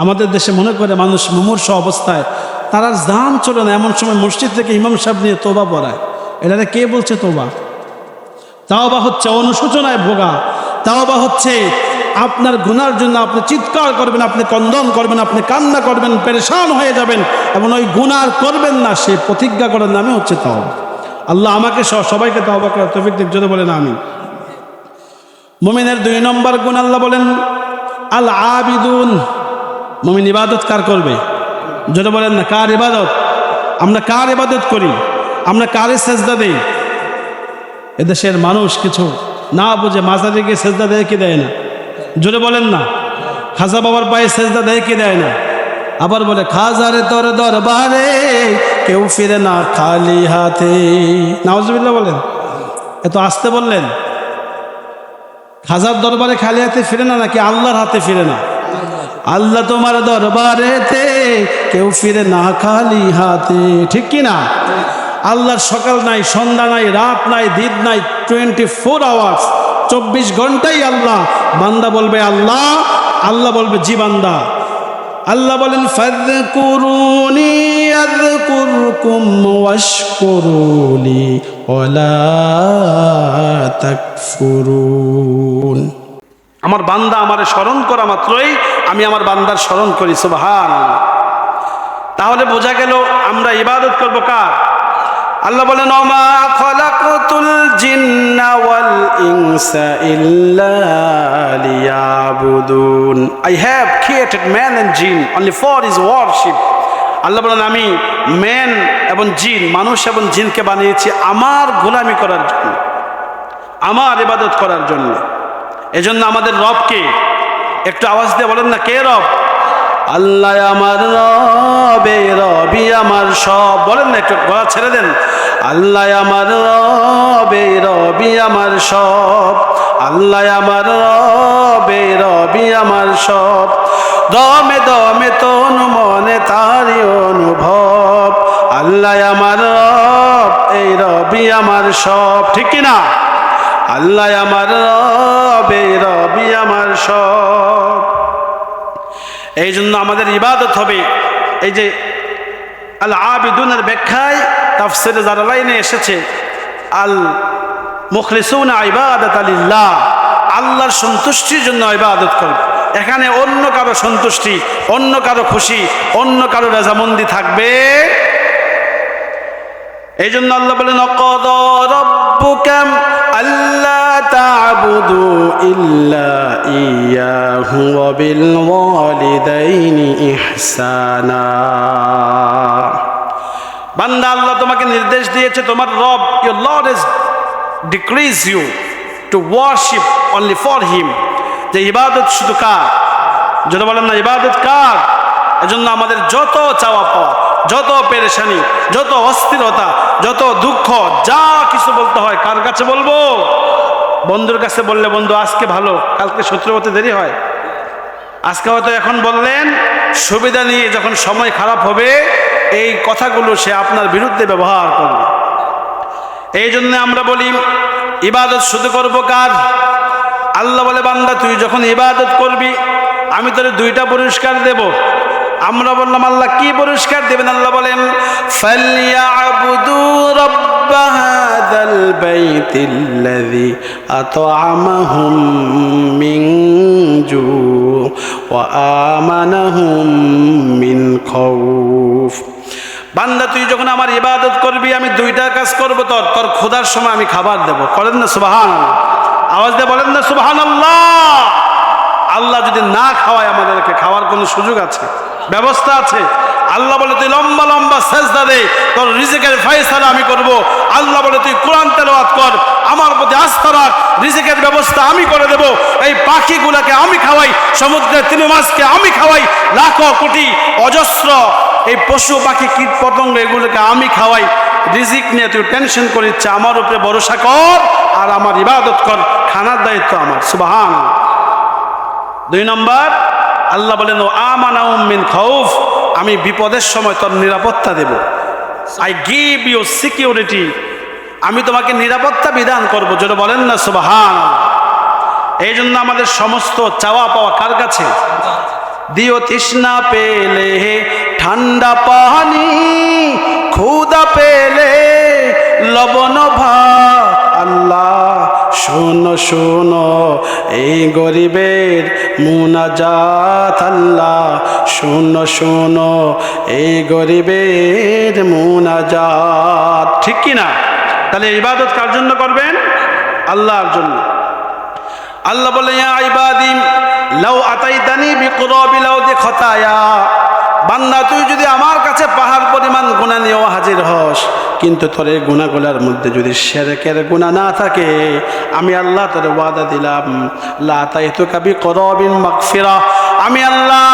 আমাদের দেশে মনে করে মানুষ মুমূর্ষ অবস্থায়, তার আর জান চলে না, এমন সময় মসজিদ থেকে ইমাম সাহেব নিয়ে তোবা পড়ায়। এটারে কে বলছে তোবা? তাওবা হচ্ছে অনুশোচনায় ভোগা। তাওবা হচ্ছে আপনার গুনার জন্য আপনি চিৎকার করবেন, আপনি কন্দন করবেন, আপনি কান্না করবেন, পেরেশান হয়ে যাবেন এবং ওই গুনার করবেন না সে প্রতিজ্ঞা করার নামে হচ্ছে তাওবা। আল্লাহ আমাকে সবাইকে তাওবা করার তৌফিক দিক, যদি বলেন আমিন। মুমিনের 2 নম্বর গুণ আল্লাহ বলেন আল আবিদুন। মুমিন ইবাদত কার করবে? যদি বলেন না, কার ইবাদত? আমরা কার ইবাদত করি? আমরা কারে সেজদা দেই? এদেশের মানুষ কিছু না বুঝে মাজারে গিয়ে সেজদা দেয় কি দেয় না? জোরে বলেন না। খাজা বাবার পায়ে সেজদা দেয় কি দেয় না? আবার বলে, খাজারে তোর দরবারে কেউ ফিরে না খালি হাতে। নাউজুবিল্লাহ বলেন। এত আসতে বললেন। খাজার দরবারে খালি হাতে ফিরে না, নাকি আল্লাহর হাতে ফিরে না? আল্লাহ তোমার দরবারেতে কেউ ফিরে না খালি হাতে, ঠিক কি না? আল্লাহর সকাল নাই, সন্ধ্যা নাই, রাত নাই, দিন নাই, 24 আওয়ার্স, 24 ঘন্টাই আল্লাহ। বান্দা বলবে আল্লাহ, আল্লাহ বলবে জি বান্দা। আল্লাহ বলেন ফাযকুরুনি আযকুরকুম ওয়াশকুরুলি ওয়ালা তাকফুরুন। আমার বান্দা আমারে স্মরণ করা মাত্রই আমি আমার বান্দার স্মরণ করি। সুবহানাল্লাহ। তাহলে বোঝা গেল আমরা ইবাদত করব কার? আল্লাহ বলেন ওমা খালাকাতুল জিন্না ওয়াল ইনসা ইল্লা লিয়াবুদুন। I have created man and jinn only for his worship. আল্লাহ বলেন আমি ম্যান এবং জিন, মানুষ এবং জিনকে বানিয়েছি আমার গোলামি করার জন্য, আমার ইবাদত করার জন্য। এজন্য আমাদের রবকে একটু আওয়াজ দিয়ে বলেন না, কে রব? আল্লাহ আমার রব, এ রবি আমার সব। বলেন না, একটু গলা ছেড়ে দেন। আল্লাহ আমার রব, এ রবি আমার সব। আল্লাহ আমার রব, এ রবি আমার সব। দমে দমে তনু মনে তারি অনুভব। আল্লাহ আমার রব, এই রবি আমার সব, ঠিক কিনা? আল্লাহ আমার রব, এই রবি আমার সব। এই জন্য আমাদের ইবাদত হবে। এই যে আল আবিদুনের ব্যাখ্যায় তাফসিরে জালালাইনে এসেছে আল মুখলিসুনা ইবাদাতা লিল্লাহ, আল্লাহর সন্তুষ্টির জন্য ইবাদত করবে। এখানে অন্য কারো সন্তুষ্টি, অন্য কারো খুশি, অন্য কারো রাজামন্দি থাকবে। এই জন্য আল্লাহ বলেন ওয়াকাদা রাব্বুকা আল্লা তা'বুদু ইল্লা ইয়াহু ওয়া বিল ওয়ালিদাইনি ইহসানা। বান্দা, আল্লাহ তোমাকে নির্দেশ দিয়েছে, তোমার রব, your Lord has decreed you to worship only for him, যে ইবাদত শুধু কার? যদি বলেন না ইবাদত কার? এজন্য আমাদের যত চাওয়া পাওয়া, যত পেরেশানি, যত অস্থিরতা, যত দুঃখ, যা কিছু বলতে হয় কার কাছে বলবো? বন্ধুর কাছে বললে বন্ধু আজকে ভালো, কালকে শত্রু হতে দেরি হয়। আজকে হয়তো এখন বললেন সুবিধা নিয়ে, যখন সময় খারাপ হবে এই কথাগুলো সে আপনার বিরুদ্ধে ব্যবহার করবে। এই জন্য আমরা বলি ইবাদত শুধু করবো কার? আল্লাহ বলে বান্দা তুই যখন ইবাদত করবি আমি তোর 2টা পুরস্কার দেব। আমরা বললাম আল্লাহ কি পুরস্কার দেবেন? আল্লাহ বলেন ফালইয়াবুদু রাব্ব হাযাল বাইতিল্লাযী আত'আমাহুম মিন জু ওয়া আমানাহুম মিন খাউফ। বান্দা তুই যখন আমার ইবাদত করবি আমি 2টা কাজ করব, তোর ক্ষুধার সময় আমি খাবার দেব। করেন না সুবহানাল্লাহ? আওয়াজ দিয়ে বলেন না সুবহানাল্লাহ। আল্লাহ যদি না খাওয়ায় আমাদেরকে, খাওয়ার কোনো সুযোগ আছে, ব্যবস্থা আছে? আল্লাহ বলে তুই লম্বা লম্বা সেজদা দে, তোর রিজিকের ফয়সালা আমি করব। আল্লাহ বলে তুই কোরআন তেলাওয়াত কর, আমার প্রতি আস্থা রাখ, রিজিকের ব্যবস্থা আমি করে দেব। এই পাখিগুলোকে আমি খাওয়াই, সমুদ্রের তিমি মাছকে আমি খাওয়াই, লাখো কোটি অজস্র এই পশু পাখি কীট পতঙ্গ এগুলোকে আমি খাওয়াই। রিজিক নিয়ে তুই টেনশন করিস, আমার উপরে ভরসা কর আর আমার ইবাদত কর, খানার দায়িত্ব আমার। সুবহান। 2 নম্বর, আল্লাহ বলেন ও আমানাউম মিন খাউফ, আমি বিপদের সময় তোর নিরাপত্তা দেব। আই গিভ ইউ সিকিউরিটি, আমি তোমাকে নিরাপত্তা বিধান করবো। যেটা বলেন না সুবহান। এই জন্য আমাদের সমস্ত চাওয়া পাওয়া কার কাছে? দিও তৃষ্ণা পেলে ঠান্ডা পানি, ক্ষুধা পেলে লবণ ভাত। আল্লাহ শোনো শোনো এই গরিবের মুনাজাত, আল্লাহ শোনো শোনো এই গরিবের মুনাজাত। ঠিক কি না? তাহলে ইবাদত কার জন্য করবেন? আল্লাহর জন্য। আল্লাহ বলে ইয়া ইবাদি লাউ আতাইতানি বিকুরাবিল আরদি খতায়া, বান্দা তুই যদি আমার কাছে পাহাড় পরিমাণ গুনাহ নিয়েও হাজির হস, কিন্তু তোর এই গুনাহগুলোর মধ্যে যদি শিরকের গুনাহ না থাকে, আমি আল্লাহ তোর ওয়াদা দিলাম লা আতাইতুকা বিকুরাবিল মাগফিরা, আমি আল্লাহ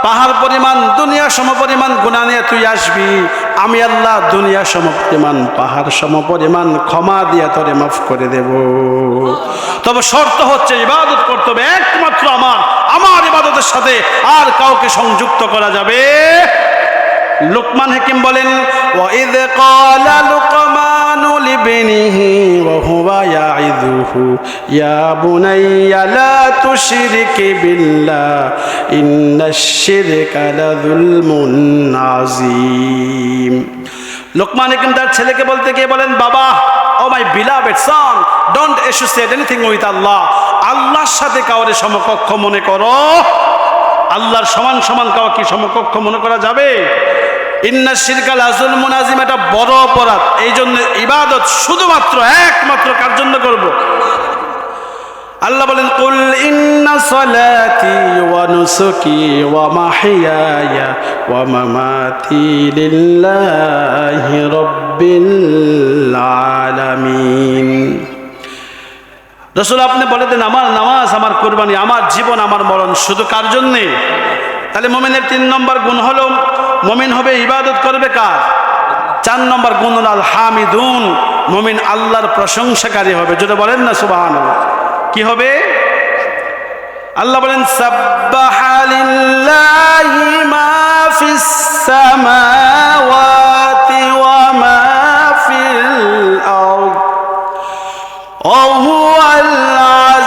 পাহাড় পরিমাণ দুনিয়া সমপরিমাণ গুনাহ নিয়ে তুই আসবি, আমি আল্লাহ দুনিয়া সমপরিমাণ পাহাড় সমপরিমাণ ক্ষমা দিয়ে তোরে মাফ করে দেব। তবে শর্ত হচ্ছে ইবাদত করতে হবে একমাত্র আমার ইবাদতের সাথে আর কাউকে সংযুক্ত করা যাবে। লুকমান হাকিম বলেন ওয়াইদ ক্বালা লুকমানু লিবনিহি ওয়া হুয়া ইয়াইযুহু ইয়া বুনাইয়া লা তুশরিক বিল্লাহ ইন্নাশ শিরকা লাযুলমুন আযীম। লুকমান হাকিম তার ছেলেকে বলতে গিয়ে বলেন, বাবা, O my beloved son, don't associate anything with Allah. আল্লাহর সাথে কাউরে সমকক্ষ মনে করো? আল্লাহর সমান সমান কাউকে সমকক্ষ মনে করা যাবে? ইন্নাশ শিরকা লাযুলমুন আযীম, এটা বড় অপরাধ। এই জন্য ইবাদত শুধুমাত্র একমাত্র কার জন্য করব? আল্লাহ বলেন কুল ইন্না সলাতি ওয়া নুসুকি ওয়া মাহইয়ায়া ওয়া মামাতি লিল্লাহি রাব্বিল আলামিন। রাসূল আপনি বলে দেন আমার নামাজ, আমার কুরবানি, আমার জীবন, আমার মরণ শুধু কার জন্যে? তাহলে মুমিনের 3 নম্বর গুণ হলো মুমিন হবে ইবাদত করবে কার? 4 নম্বর গুণ হল আল হামিদুন, মুমিন আল্লাহর প্রশংসাকারী হবে। যেটা বলেন না সুবহানাল্লাহ। কি হবে? আল্লাহ বলেন সাব্বাহা লিল্লাহি মা ফিস সামাওয়াতি ওয়া মা ফিল আরদ ওয়া হুয়াল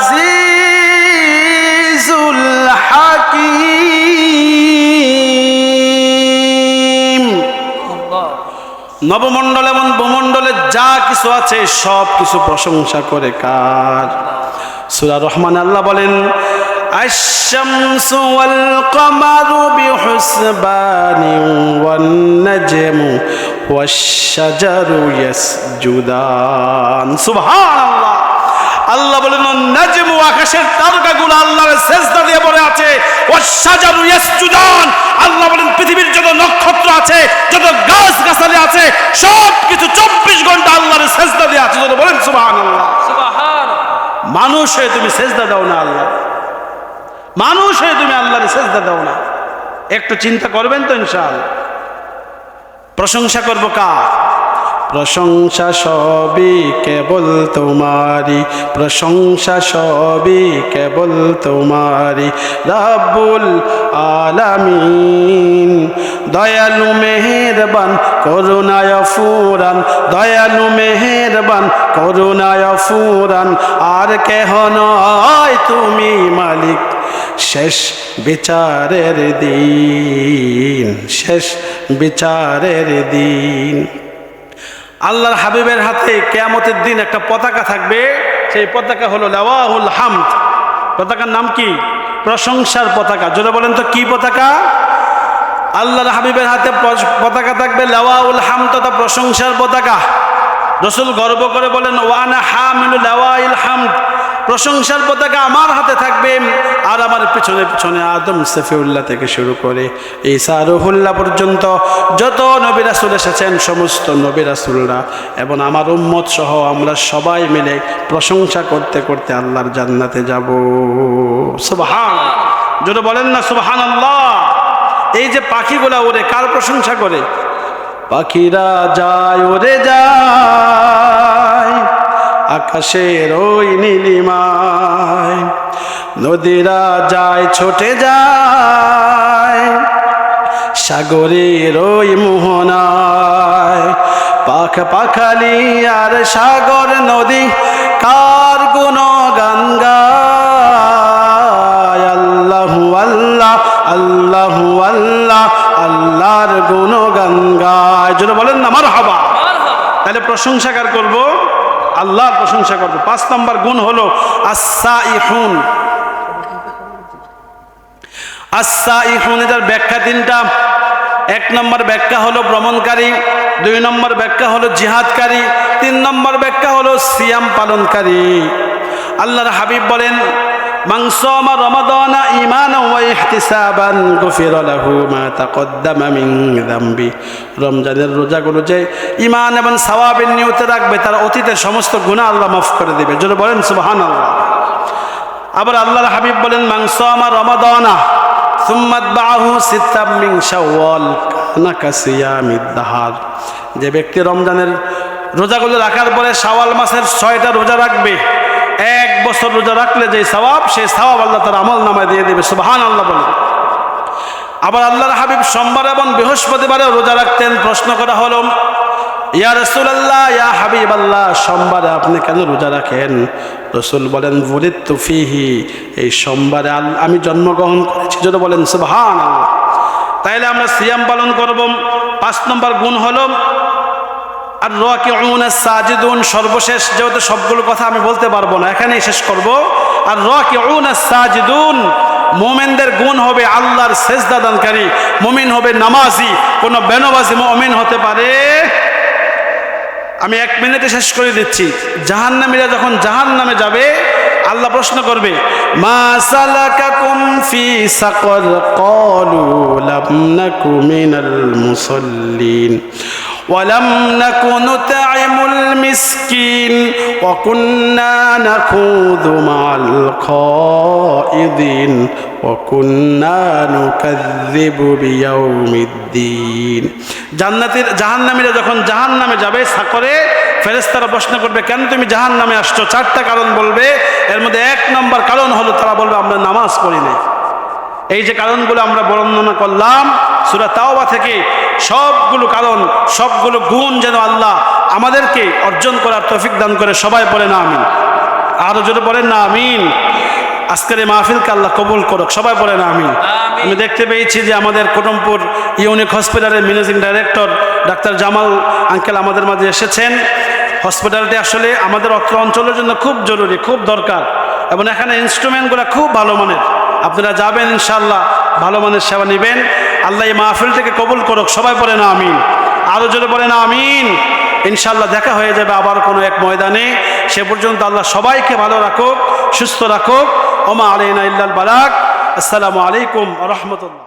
আজিজুল হাকীম। নবমণ্ডল এবং ভূমণ্ডলে যা কিছু আছে সব কিছু প্রশংসা করে কার? সূরা রহমান আল্লাহ বলেন আশ-শামসু ওয়াল কমারু বিহুসবানিন ওয়ান নাজমু ওয়াশ-শাজারু ইয়াসজুদান। সুবহানাল্লাহ। আল্লাহ বলেন নাজমু, আকাশের তারকাগুলো আল্লাহর সিজদা দিয়ে পড়ে আছে, ওয়াশ-শাজারু ইয়াসজুদান। আল্লাহ বলেন পৃথিবীর যত নক্ষত্র আছে, যত গাছ গাছালি আছে, সব কিছু 24 ঘন্টা আল্লাহর সিজদা দিয়ে আছে। যদি বলেন সুবহানাল্লাহ। মানুষ হয়ে তুমি সেজদা দাও না আল্লাহ, মানুষ হয়ে তুমি আল্লাহর সেজদা দাও না। একটু চিন্তা করবেন তো ইনশাআল্লাহ। প্রশংসা করব কার? প্রশংসা সবই কেবল তোমারি, প্রশংসা সবই কেবল তোমারি রাব্বুল আলামিন। দয়ালু মেহেরবান করুণায় ফুরান, দয়ালু মেহেরবান করুণায় ফুরান, আর কেহ নয় তুমি মালিক শেষ বিচারের দিন, শেষ বিচারের দিন। আল্লাহর হাবিবের হাতে কিয়ামতের দিন একটা পতাকা থাকবে, সেই পতাকা হলো লাওয়াহুল হামদ। পতাকার নাম কি? প্রশংসার পতাকা। জোরে বলেন তো কি পতাকা? আল্লাহর হাবিবের হাতে পতাকা থাকবে লাওয়াহুল হামদ, তথা প্রশংসার পতাকা। রাসূল গর্ব করে বলেন ওয়ানা হামিলু লাওয়াইল হামদ, প্রশংসার পতাকা আমার হাতে থাকবে, আর আমার পিছনে পিছনে আদম সফিউল্লাহ থেকে শুরু করে ঈসা রুহুল্লাহ পর্যন্ত যত নবী রাসূল এসেছেন সমস্ত নবী রাসূলরা এবং আমার উম্মত সহ আমরা সবাই মিলে প্রশংসা করতে করতে আল্লাহর জান্নাতে যাব। সুবহান, যদি বলেন না সুবহানাল্লাহ। এই যে পাখিগুলা ওরে কার প্রশংসা করে? পাখিরা যায় ওরে যায় আকাশের ওই নীলিমায়, নদীরা যায় ছোটে যায় সাগরের ওই মোহনায়, পাখালি আর সাগর নদী কার গুণগান গায়, আল্লাহু আল্লাহ আল্লাহু আল্লাহ আল্লাহর গুণগান গায়। যদি বলেন না মারহাবা। তাহলে প্রশংসা কার করব? আল্লাহর প্রশংসা করব। 5 নম্বর গুণ হলো আস-সাইহুন। আস-সাইহুন এর ব্যাখ্যা 3টা। 1 নম্বর ব্যাখ্যা হলো ভ্রমণকারী, 2 নম্বর ব্যাখ্যা হলো জিহাদকারী, 3 নম্বর ব্যাখ্যা হলো সিয়াম পালনকারী। আল্লাহর হাবিব বলেন মান সামা রমাদানা ঈমানান ওয়া ইহতিসাবান গুফিরা লাহু মা তাকদ্দামা মিন যামবি। রমজানের রোজাগুলো যে ঈমান এবং সওয়াবের নিয়তে রাখবে তার অতীতের সমস্ত গুনাহ আল্লাহ মাফ করে দিবে। যদি বলেন সুবহানাল্লাহ। আবার আল্লাহর হাবিব বলেন মান সামা রমাদানা সুম্মা আতবাআহু সিত্তাম মিন শাওয়াল কানা কাসিয়ামিদ দাহার। যে ব্যক্তি রমজানের রোজাগুলো রাখার পরে শাওয়াল মাসের 6টা রোজা রাখবে, 1 বছর রোজা রাখলে যে সওয়াব, সেই সওয়াব আল্লাহ তার আমল নামায় দিয়ে দেবে। সুবহানাল্লাহ বলেন। আবার আল্লাহর হাবিব সোমবার এবং বৃহস্পতিবারে রোজা রাখতেন। প্রশ্ন করা হলো ইয়া রাসূলুল্লাহ ইয়া হাবিবাল্লাহ, সোমবারে আপনি কেন রোজা রাখেন? রাসূল বলেন বুলিতু ফিহি, এই সোমবারে আমি জন্মগ্রহণ করেছি। যদি বলেন সুবহানাল্লাহ। তাইলে আমরা সিয়াম পালন করব। 5 নম্বর গুণ হলো আর রাকিউন সাজিদুন। সর্বশেষ, যেহেতু সবগুলো কথা আমি বলতে পারবো না, এখানেই শেষ করব। আর রাকিউন সাজিদুন, মুমিনদের গুণ হবে আল্লাহর সেজদা দানকারী, মুমিন হবে নামাজি। কোন বেনমাজি মুমিন হতে পারে? আমি 1 মিনিটে শেষ করে দিচ্ছি। জাহান্নামীরা যখন জাহান্নামে যাবে আল্লাহ প্রশ্ন করবে মা সালাকাকুম ফি সাকর ক্বালু লাম নাকু মিনাল মুসাল্লিন ওয়ালাম নাকু নুতঈমুল মিসকিন ওয়া কুন্না নাখুযু মা'আল খাইদিন ওয়া কুন্না নুকাযযিবু বিয়াউমিদ্দিন। জাহান্নামীরা যখন জাহান্নামে যাবে সাকরে, ফেরেশতারা প্রশ্ন করবে কেন তুমি জাহান্নামে আসছো? 4টা কারণ বলবে। এর মধ্যে 1 নম্বর কারণ হলো তারা বলবে আমরা নামাজ পড়ি নাই। এই যে কারণগুলো আমরা বর্ণনা করলাম সূরা তাওবা থেকে, সবগুলো কারণ, সবগুলো গুণ যেন আল্লাহ আমাদেরকে অর্জন করার তৌফিক দান করে। সবাই বলেন আমিন। আরো জোরে বলেন না আমিন। আজকের এই মাহফিলকে আল্লাহ কবুল করুক। সবাই বলেন আমিন। আমি দেখতে পেয়েছি যে আমাদের কুটুমপুর ইউনিক হসপিটালের managing director doctor Jamal uncle আমাদের মাঝে এসেছেন। হসপিটালটি আসলে আমাদের অত্র অঞ্চলের জন্য খুব জরুরি, খুব দরকার, এবং এখানে ইনস্ট্রুমেন্টগুলো খুব ভালো মানের। আপনারা যাবেন ইনশাআল্লাহ, ভালো মানের সেবা নেবেন। আল্লাহ এই মাহফিলটাকে কবুল করুক। সবাই বলেন আমিন। আরো জোরে বলেন আমিন। ইনশাআল্লাহ দেখা হয়ে যাবে আবার কোনো এক ময়দানে। সে পর্যন্ত আল্লাহ সবাইকে ভালো রাখুক, সুস্থ রাখুক। ওমা আলাইনা ইল্লাল বালাগ। আসসালামু আলাইকুম ওয়া রাহমাতুল্লাহ।